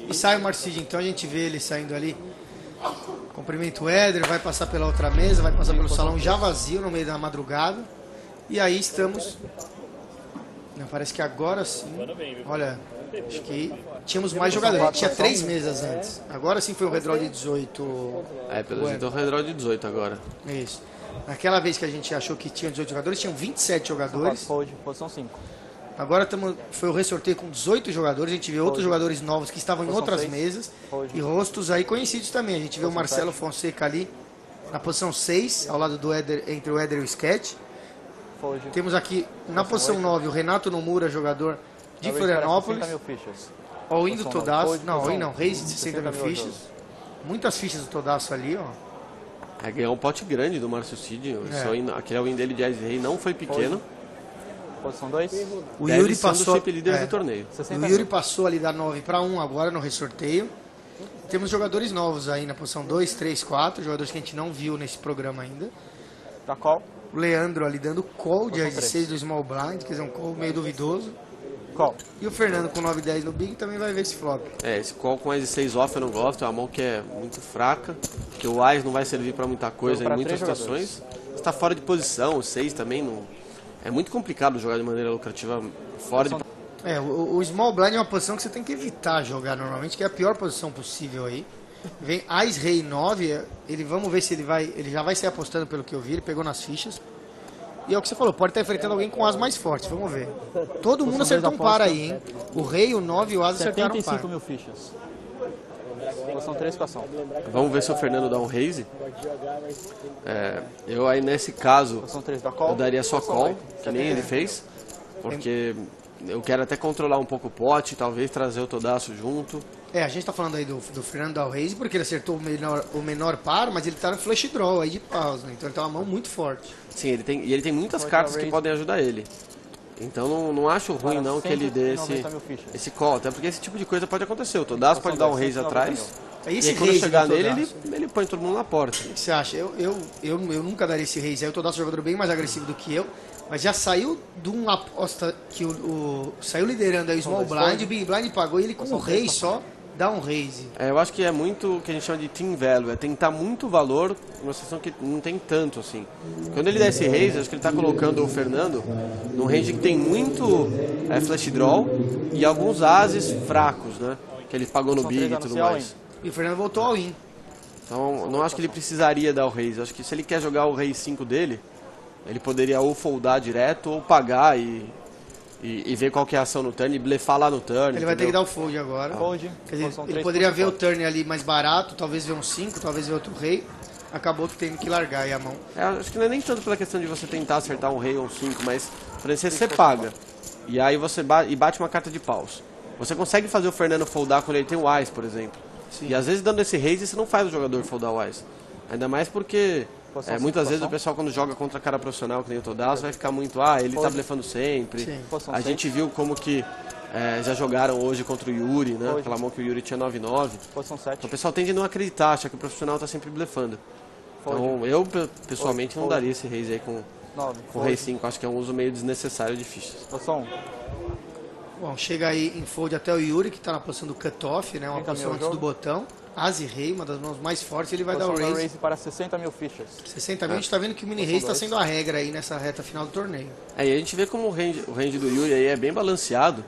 E sai o Marcide, então a gente vê ele saindo ali. Cumprimenta o Éder, vai passar pela outra mesa, vai passar pelo salão já vazio no meio da madrugada. E aí estamos... Não, parece que agora sim... Olha, acho que tínhamos mais jogadores. Tinha 3 mesas antes. Agora sim foi um redraw de 18... Pelo jeito é um redraw de 18 agora. Isso. Naquela vez que a gente achou que tinha 18 jogadores, tinham 27 jogadores. Posição 5. Agora foi o ressorteio com 18 jogadores. A gente vê outros jogadores novos que estavam em outras mesas. E rostos aí conhecidos também. A gente vê o Marcelo Fonseca ali na posição 6, ao lado do Éder, entre o Éder e o Sketch. Temos aqui na posição 9 o Renato Nomura, jogador de Florianópolis. All-in do Todaço. Não, all-in não, raise de 60 mil fichas. Muitas fichas do Todaço ali, ó. Ganhou um pote grande do Márcio Cid. Aquele win dele de As Rei não foi pequeno. Posição 2. O Yuri passou do torneio. O Yuri passou ali da 9 para 1 agora no ressorteio. Temos jogadores novos aí na posição 2, 3, 4, jogadores que a gente não viu nesse programa ainda. Da call. O Leandro ali dando call de As 6 do Small Blind, quer dizer, um call meio duvidoso. Call. E o Fernando com 9 e 10 no Big também vai ver esse flop. Esse call com As 6 off eu não gosto, é uma mão que é muito fraca, que o As não vai servir para muita coisa em muitas situações. Está fora de posição, o 6 também é muito complicado jogar de maneira lucrativa fora de... O small blind é uma posição que você tem que evitar jogar normalmente, que é a pior posição possível aí. Vem Ás Rei 9, vamos ver se ele já vai sair apostando pelo que eu vi, ele pegou nas fichas. E é o que você falou, pode estar enfrentando alguém com as mais fortes, vamos ver. Todo mundo acertou um par aí, hein? O Rei, o 9 e o As acertaram um par. 75 mil fichas. São 3 com ação. Vamos ver se o Fernando dá um raise. Eu aí nesse caso, eu daria só call, que nem ele fez, porque... Eu quero até controlar um pouco o pote, talvez trazer o Todaço junto. A gente tá falando aí do Fernando dar o raise porque ele acertou o menor par, mas ele tá no flush draw aí de paus, né? Então ele tá uma mão muito forte. Sim, ele tem muitas cartas que podem ajudar ele. Então não acho ruim não que ele dê esse call, até porque esse tipo de coisa pode acontecer. O Todaço pode dar um raise atrás, e aí quando chegar nele, ele põe todo mundo na porta. O que você acha? Eu nunca daria esse raise aí, o Todaço é um jogador bem mais agressivo do que eu. Mas já saiu de uma aposta que saiu liderando aí o small blind, o big blind pagou e ele com o rei só dá um raise. Eu acho que é muito o que a gente chama de team value, é tentar muito valor numa situação que não tem tanto assim. Quando ele dá esse raise, acho que ele está colocando o Fernando num range que tem muito flash draw e alguns ases fracos, né? Que ele pagou no big e tudo mais. E o Fernando voltou ao in. Então não acho que ele precisaria dar o raise, acho que se ele quer jogar o rei 5 dele, ele poderia ou foldar direto ou pagar e ver qual que é a ação no turn e blefar lá no turn. Ele vai ter que dar o fold agora. Quer dizer, ele poderia ver o turn ali mais barato, talvez ver um 5, talvez ver outro rei. Acabou que tem que largar aí a mão. Acho que não é nem tanto pela questão de você tentar acertar um rei ou um 5, mas por exemplo, você paga. E aí você bate uma carta de paus. Você consegue fazer o Fernando foldar quando ele tem o Ás, por exemplo. Sim. E às vezes dando esse raise você não faz o jogador foldar o Ás. Ainda mais porque... muitas vezes o pessoal quando joga contra cara profissional que nem o Todaço vai ficar muito, ele tá blefando sempre. A gente viu como que já jogaram hoje contra o Yuri, né? Aquela mão que o Yuri tinha 9-9. Então o pessoal tende a não acreditar, achar que o profissional tá sempre blefando. Então eu pessoalmente não daria esse raise aí com o rei 5, acho que é um uso meio desnecessário de fichas. Bom, chega aí em fold até o Yuri, que tá na posição do cutoff, né? Uma posição antes do botão. As e Rei, uma das mãos mais fortes, ele vai dar o raise para 60 mil fichas. 60 mil, a gente tá vendo que o mini raise está sendo a regra aí nessa reta final do torneio. E a gente vê como o range do Yuri aí é bem balanceado,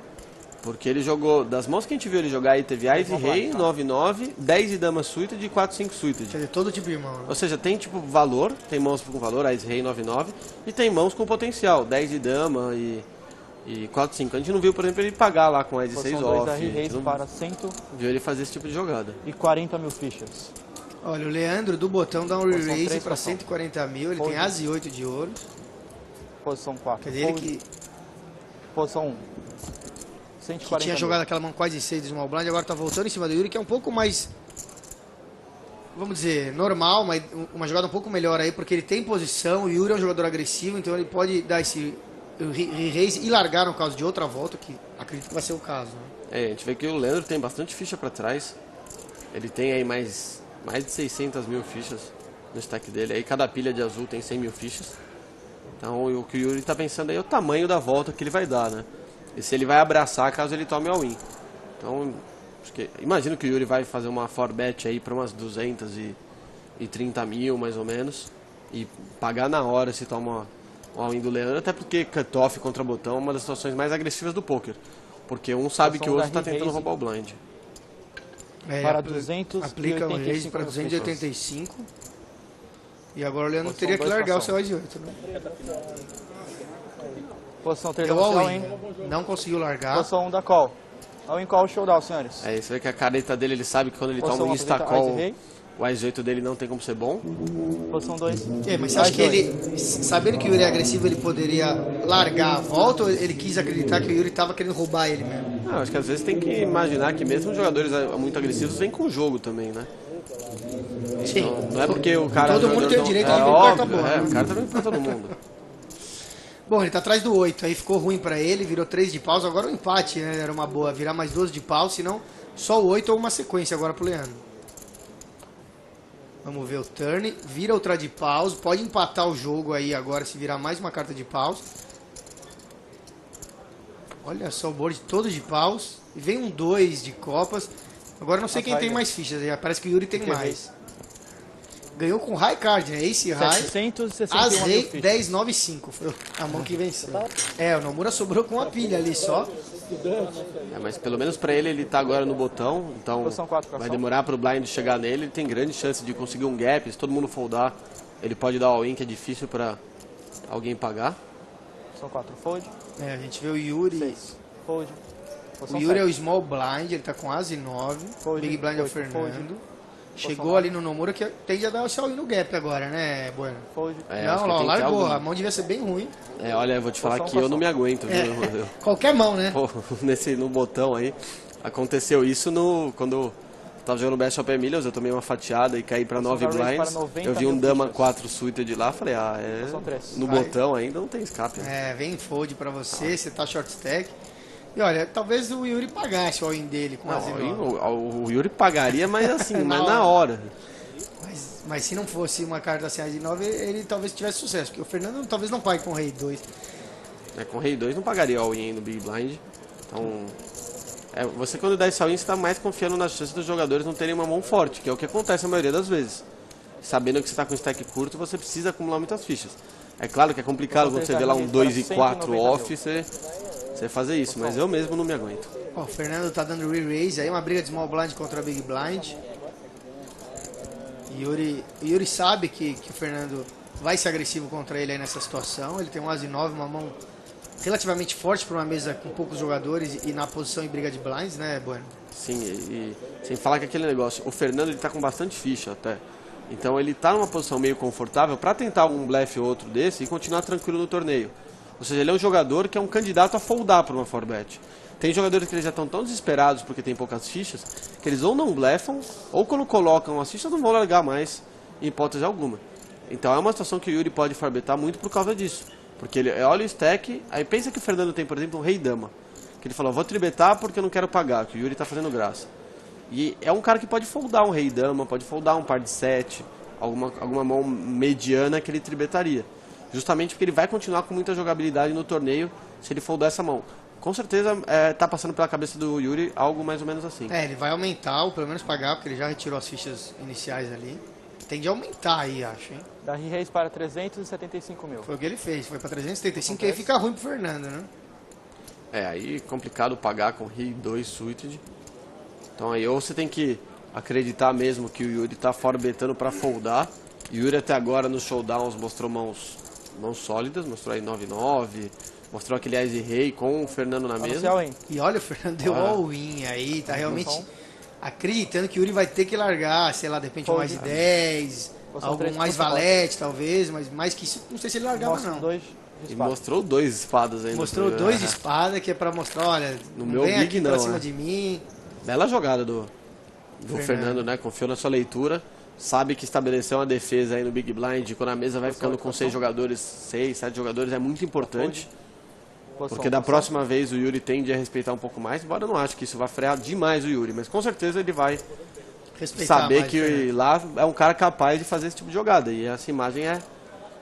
porque ele jogou, das mãos que a gente viu ele jogar aí, teve Ás e Rei, 9-9, 10 de Dama suited e 4-5 suited. Quer dizer, todo tipo de mão. Né? Ou seja, tem tipo valor, tem mãos com valor, Ás e Rei, 9-9, e tem mãos com potencial, 10 de Dama e 4-5. A gente não viu, por exemplo, ele pagar lá com Ás e 6 off. A gente não viu ele fazer esse tipo de jogada. E 40 mil fichas. Olha, o Leandro do botão dá um re-raise para 140 mil. Ele tem Ás e 8 de ouro. Posição 4. Quer dizer, ele que... Posição 1. 140 que tinha jogado aquela mão quase 6 de small blind, agora tá voltando em cima do Yuri, que é um pouco mais... Vamos dizer, normal, mas uma jogada um pouco melhor aí, porque ele tem posição. O Yuri é um jogador agressivo, então ele pode dar esse... re-raise e largar no caso de outra volta, que acredito que vai ser o caso. Né? A gente vê que o Leandro tem bastante ficha para trás. Ele tem aí mais de 600 mil fichas no stack dele. Aí cada pilha de azul tem 100 mil fichas. Então o que o Yuri tá pensando aí é o tamanho da volta que ele vai dar, né? E se ele vai abraçar caso ele tome all-in. Então, imagino que o Yuri vai fazer uma 4-bet aí para umas 230 mil mais ou menos. E pagar na hora se toma o all-in do Leandro, até porque cutoff contra botão é uma das situações mais agressivas do poker. Porque um sabe que o outro está tentando roubar o blind. Para 200 aplica um raise para 285. E agora o Leandro teria que largar o seu Ás 8, né? Posição 3 deu all-in. Não conseguiu largar. Posição 1 da call. All-in call showdown, senhores. Você vê que a careta dele, ele sabe que quando ele toma um insta-call, o Ás 8 dele não tem como ser bom. Posição 2. Mas você acha que ele, sabendo que o Yuri é agressivo, ele poderia largar a volta, ou ele quis acreditar que o Yuri estava querendo roubar ele mesmo? Não, acho que às vezes tem que imaginar que mesmo jogadores muito agressivos vêm com o jogo também, né? Sim. Então, não é porque o cara... Todo mundo tem o direito de vir com carta boa. O cara tá vindo pra todo mundo. Bom, ele tá atrás do 8, aí ficou ruim pra ele, virou 3 de paus, agora o empate, né? Era uma boa, virar mais 12 de paus, senão só o 8 ou uma sequência agora pro Leandro. Vamos ver o turn, vira outra de paus, pode empatar o jogo aí agora se virar mais uma carta de paus. Olha só o board todo de paus, e vem um 2 de copas, agora não sei quem tem mais fichas, parece que o Yuri tem mais. Ganhou com High Card, né? Ace High. 761 As mil Rei fichas. 1095. Foi a mão que venceu. O Nomura sobrou com uma pilha ali só. Mas pelo menos pra ele tá agora no botão, então Posição 4, vai demorar pro blind chegar nele. Ele tem grande chance de conseguir um gap. Se todo mundo foldar, ele pode dar all-in, que é difícil pra alguém pagar. São 4, fold. A gente vê o Yuri. 6, fold. O Yuri é o small blind, ele tá com As e 9. Fold, Big blind é o fold, Fernando. Chegou ali no Nomura, que tende a dar o seu all-in no gap agora, né, Bueno? Fold. Acho Não, que tem que ter largou. algum- A mão devia ser bem ruim. olha, eu vou te falar Posição que eu não me aguento, viu? Qualquer mão, né? Pô, no botão aí. Aconteceu isso quando eu tava jogando BSOP Millions, eu tomei uma fatiada e caí pra 9 Posição blinds. para 90 Eu vi um mil Dama fichas. 4 suited lá, falei, São 3. no Vai. botão ainda não tem escape. Vem fold pra você tá short stack. E olha, talvez o Yuri pagasse o all-in dele com As e 9. O Yuri pagaria, mas assim, mas Na na hora. Mas se não fosse uma carta assim, As e 9, ele talvez tivesse sucesso. Porque o Fernando talvez não pague com o Rei 2. Com Rei 2 não pagaria all-in no Big Blind. Então, você quando dá esse all-in, você está mais confiando nas chances dos jogadores não terem uma mão forte, que é o que acontece a maioria das vezes. Sabendo que você está com stack curto, você precisa acumular muitas fichas. É claro que é complicado quando você vê lá um 2 e 4 off, você fazer isso, mas eu mesmo não me aguento. Ó, o Fernando tá dando re-raise aí, uma briga de small blind contra Big blind. Yuri sabe que o Fernando vai ser agressivo contra ele aí nessa situação. Ele tem um As e 9, uma mão relativamente forte para uma mesa com poucos jogadores e na posição em briga de blinds, né, Bueno? Sim, e sem falar que aquele negócio, o Fernando ele tá com bastante ficha até. Então ele tá numa posição meio confortável para tentar algum blefe ou outro desse e continuar tranquilo no torneio. Ou seja, ele é um jogador que é um candidato a foldar para uma 4bet. Tem jogadores que eles já estão tão desesperados porque tem poucas fichas, que eles ou não blefam, ou quando colocam as fichas não vão largar mais, em hipótese alguma. Então é uma situação que o Yuri pode 4betar muito por causa disso. Porque ele olha o stack, aí pensa que o Fernando tem, por exemplo, um Rei Dama. Que ele falou, vou tribetar porque eu não quero pagar, que o Yuri tá fazendo graça. E é um cara que pode foldar um Rei Dama, pode foldar um par de 7, alguma mão mediana que ele tribetaria. Justamente porque ele vai continuar com muita jogabilidade no torneio se ele foldar essa mão. Com certeza tá passando pela cabeça do Yuri algo mais ou menos assim. Ele vai aumentar, ou pelo menos pagar, porque ele já retirou as fichas iniciais ali. Tende a aumentar aí, acho, hein? Da re-raise para 375 mil. Foi o que ele fez, foi pra 375, que aí fica ruim pro Fernando, né? Aí complicado pagar com Rei 2 suited. Então aí ou você tem que acreditar mesmo que o Yuri tá 4betando pra foldar. O Yuri até agora nos showdowns mostrou mãos sólidas, mostrou aí 9-9, mostrou aquele As e Rei com o Fernando na mesa. E olha, o Fernando deu all-in aí, tá realmente acreditando que o Yuri vai ter que largar, sei lá, de repente um mais de 10, algum mais valete talvez, mas mais que isso, não sei se ele largava não. E mostrou 2 espadas ainda. Mostrou 2 espadas, que é pra mostrar, olha, no não meu vem big aqui não, pra cima de mim. Bela jogada do Fernando, né? Confiou na sua leitura. Sabe que estabelecer uma defesa aí no Big Blind, quando a mesa vai ficando com 6 jogadores, 6, 7 jogadores, é muito importante. Porque da próxima vez o Yuri tende a respeitar um pouco mais, embora eu não acho que isso vai frear demais o Yuri, mas com certeza ele vai saber que lá é um cara capaz de fazer esse tipo de jogada. E essa imagem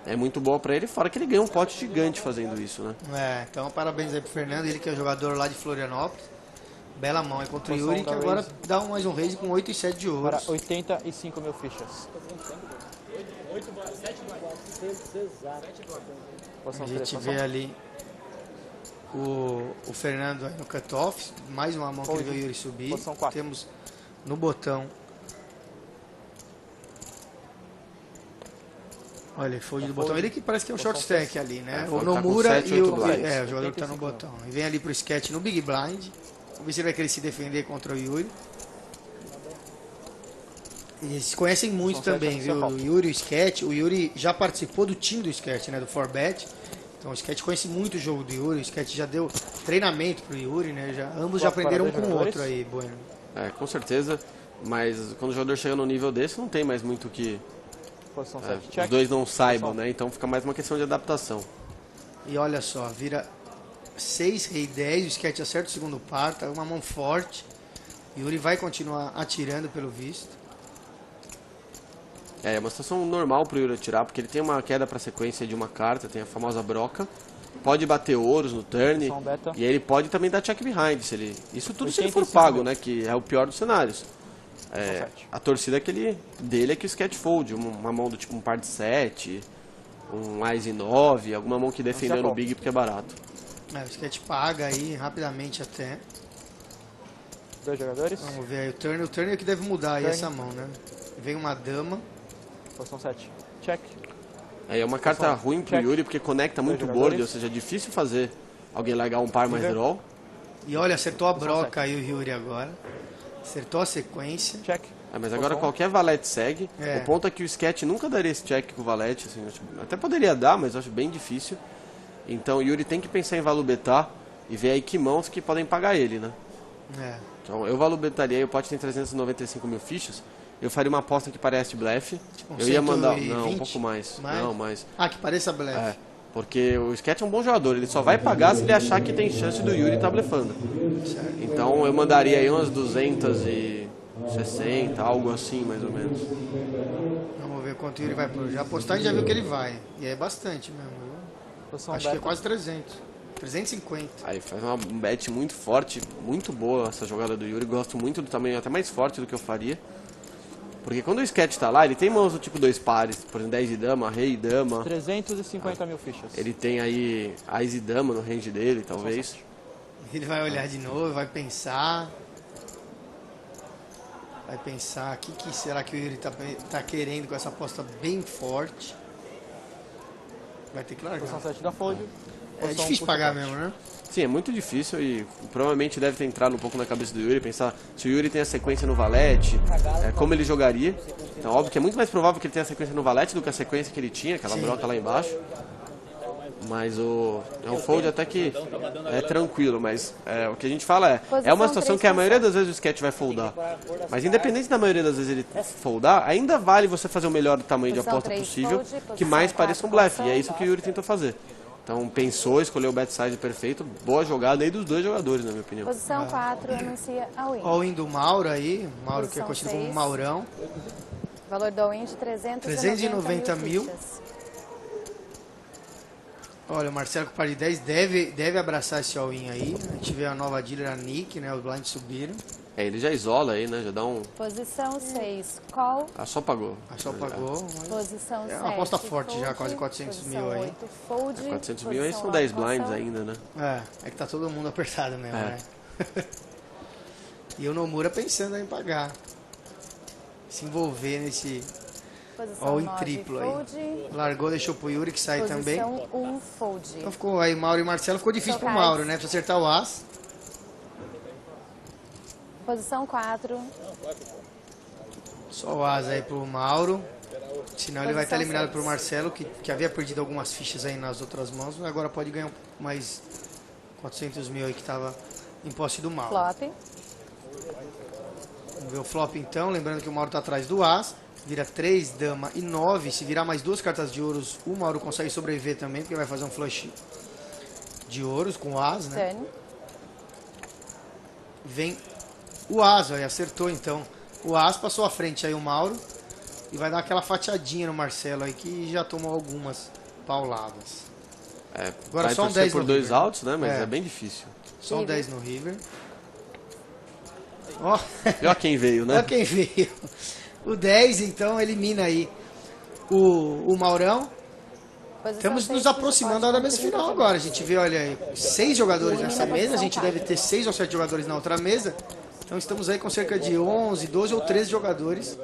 é muito boa pra ele, fora que ele ganha um pote gigante fazendo isso, né? Então parabéns aí pro Fernando, ele que é jogador lá de Florianópolis. Bela mão aí contra o Yuri, que agora dá mais um raise com 8 e 7 de ouro. Para 85 mil fichas. A gente vê ali o Fernando aí no cutoff, mais uma mão que ele vê o Yuri subir. Temos no botão. Olha, fold do botão. Ele que parece que é um short stack ali, né? O Nomura e o jogador que tá no botão. E vem ali pro sketch no Big Blind. Vamos ver se ele vai querer se defender contra o Yuri. Eles se conhecem muito também, viu? O Yuri e o Sketch. O Yuri já participou do time do Sketch, né? Do 4bet. Então o Sketch conhece muito o jogo do Yuri. O Sketch já deu treinamento pro Yuri, né? Ambos já aprenderam um com o outro aí, Bueno. Com certeza. Mas quando o jogador chega no nível desse, não tem mais muito que os dois não saibam, né? Então fica mais uma questão de adaptação. E olha só, vira 6, Rei 10, o Sketch acerta o segundo par, tá uma mão forte. Yuri vai continuar atirando pelo visto. É uma situação normal pro Yuri atirar, porque ele tem uma queda para sequência de uma carta, tem a famosa broca. Pode bater ouros no turn, e aí ele pode também dar check behind. Isso tudo se ele for pago, né? Que é o pior dos cenários. a torcida dele é que o sketch fold, uma mão do tipo um par de 7, um Ás 9, alguma mão que defendeu no big porque é barato. O sketch paga aí rapidamente até. 2 jogadores. Vamos ver aí o turn é que deve mudar aí essa mão, né? Vem uma dama. Posição 7. Check. É uma carta ruim pro Yuri porque conecta muito board, ou seja, é difícil fazer alguém largar um par mais draw. E olha, acertou a broca aí o Yuri agora. Acertou a sequência. Check. Mas agora qualquer valete segue. O ponto é que o sketch nunca daria esse check com o valete. Assim, até poderia dar, mas eu acho bem difícil. Então o Yuri tem que pensar em valubetar e ver aí que mãos que podem pagar ele, né? Então eu valubetaria, o pote tem 395 mil fichas. Eu faria uma aposta que parece blefe. Tipo eu ia mandar. Não, um pouco mais. Não, mais. Que pareça blefe. Porque o sketch é um bom jogador, ele só vai pagar se ele achar que tem chance do Yuri estar blefando. Então eu mandaria aí umas 260, algo assim mais ou menos. Vamos ver quanto Yuri vai pro. Já apostar e já viu que ele vai. E é bastante mesmo. Acho que é quase 300. 350. Aí faz uma bet muito forte, muito boa essa jogada do Yuri. Gosto muito do tamanho, até mais forte do que eu faria. Porque quando o sketch tá lá, ele tem mãos do tipo 2 pares, por exemplo, 10 e dama, rei e dama. 350 mil fichas. Ele tem aí Ás e dama no range dele, talvez. Ele vai olhar de novo, vai pensar. O que será que o Yuri tá querendo com essa aposta bem forte. Vai ter que largar. Posição 7 da fold. É difícil pagar mesmo, né? Sim, é muito difícil e provavelmente deve ter entrado um pouco na cabeça do Yuri, pensar se o Yuri tem a sequência no valete, como ele jogaria. Então, óbvio que é muito mais provável que ele tenha a sequência no valete do que a sequência que ele tinha, aquela broca lá embaixo. Mas é um fold até que é tranquilo, mas o que a gente fala é uma situação que a maioria das vezes o sketch vai foldar. Mas independente da maioria das vezes ele foldar, ainda vale você fazer o melhor tamanho de aposta possível, que mais pareça um blefe, e é isso que o Yuri tentou fazer. Então pensou, escolheu o bet size perfeito, boa jogada aí dos dois jogadores, na minha opinião. Posição 4 anuncia all-in. All-in do Mauro aí, Mauro que é Posição conhecido como 6. Maurão. Valor do all-in de 390 mil. Fichas. Olha, o Marcelo com par de 10 deve abraçar esse all-in aí. A gente vê a nova dealer, a Nick, né? Os blinds subiram. Ele já isola aí, né? Já dá um... Posição 6, call. Só pagou. Só pagou. Posição 7, uma aposta forte já, quase 400 mil aí. 8, fold. 400 mil aí são 10 blinds ainda, né? É que tá todo mundo apertado mesmo, né? E o Nomura pensando em pagar. Se envolver nesse all-in triplo aí. Largou, deixou pro Yuri que sai também. Posição 1, fold. Então ficou aí Mauro e Marcelo, ficou difícil pro Mauro, né? Precisa acertar o as. Posição 4. Só o as aí pro Mauro. Senão ele vai estar eliminado pro Marcelo, que havia perdido algumas fichas aí nas outras mãos. Agora pode ganhar mais 400 mil aí que tava em posse do Mauro. Flop. Vamos ver o flop então. Lembrando que o Mauro tá atrás do as. Vira 3, dama e 9. Se virar mais 2 cartas de ouros, o Mauro consegue sobreviver também, porque vai fazer um flush de ouros com o as, né? Turn. Vem o as, aí acertou então. O as passou à frente aí o Mauro. E vai dar aquela fatiadinha no Marcelo aí, que já tomou algumas pauladas. Agora só um 10 por 2 altos, né? Mas é bem difícil. Só um 10 no River. Ó, Olha quem veio, né? Olha quem veio. O 10, então, elimina aí o Maurão. Estamos nos aproximando da mesa final agora. A gente vê, olha aí, 6 jogadores nessa mesa. A gente deve ter 6 ou 7 jogadores na outra mesa. Então estamos aí com cerca de 11, 12 ou 13 jogadores.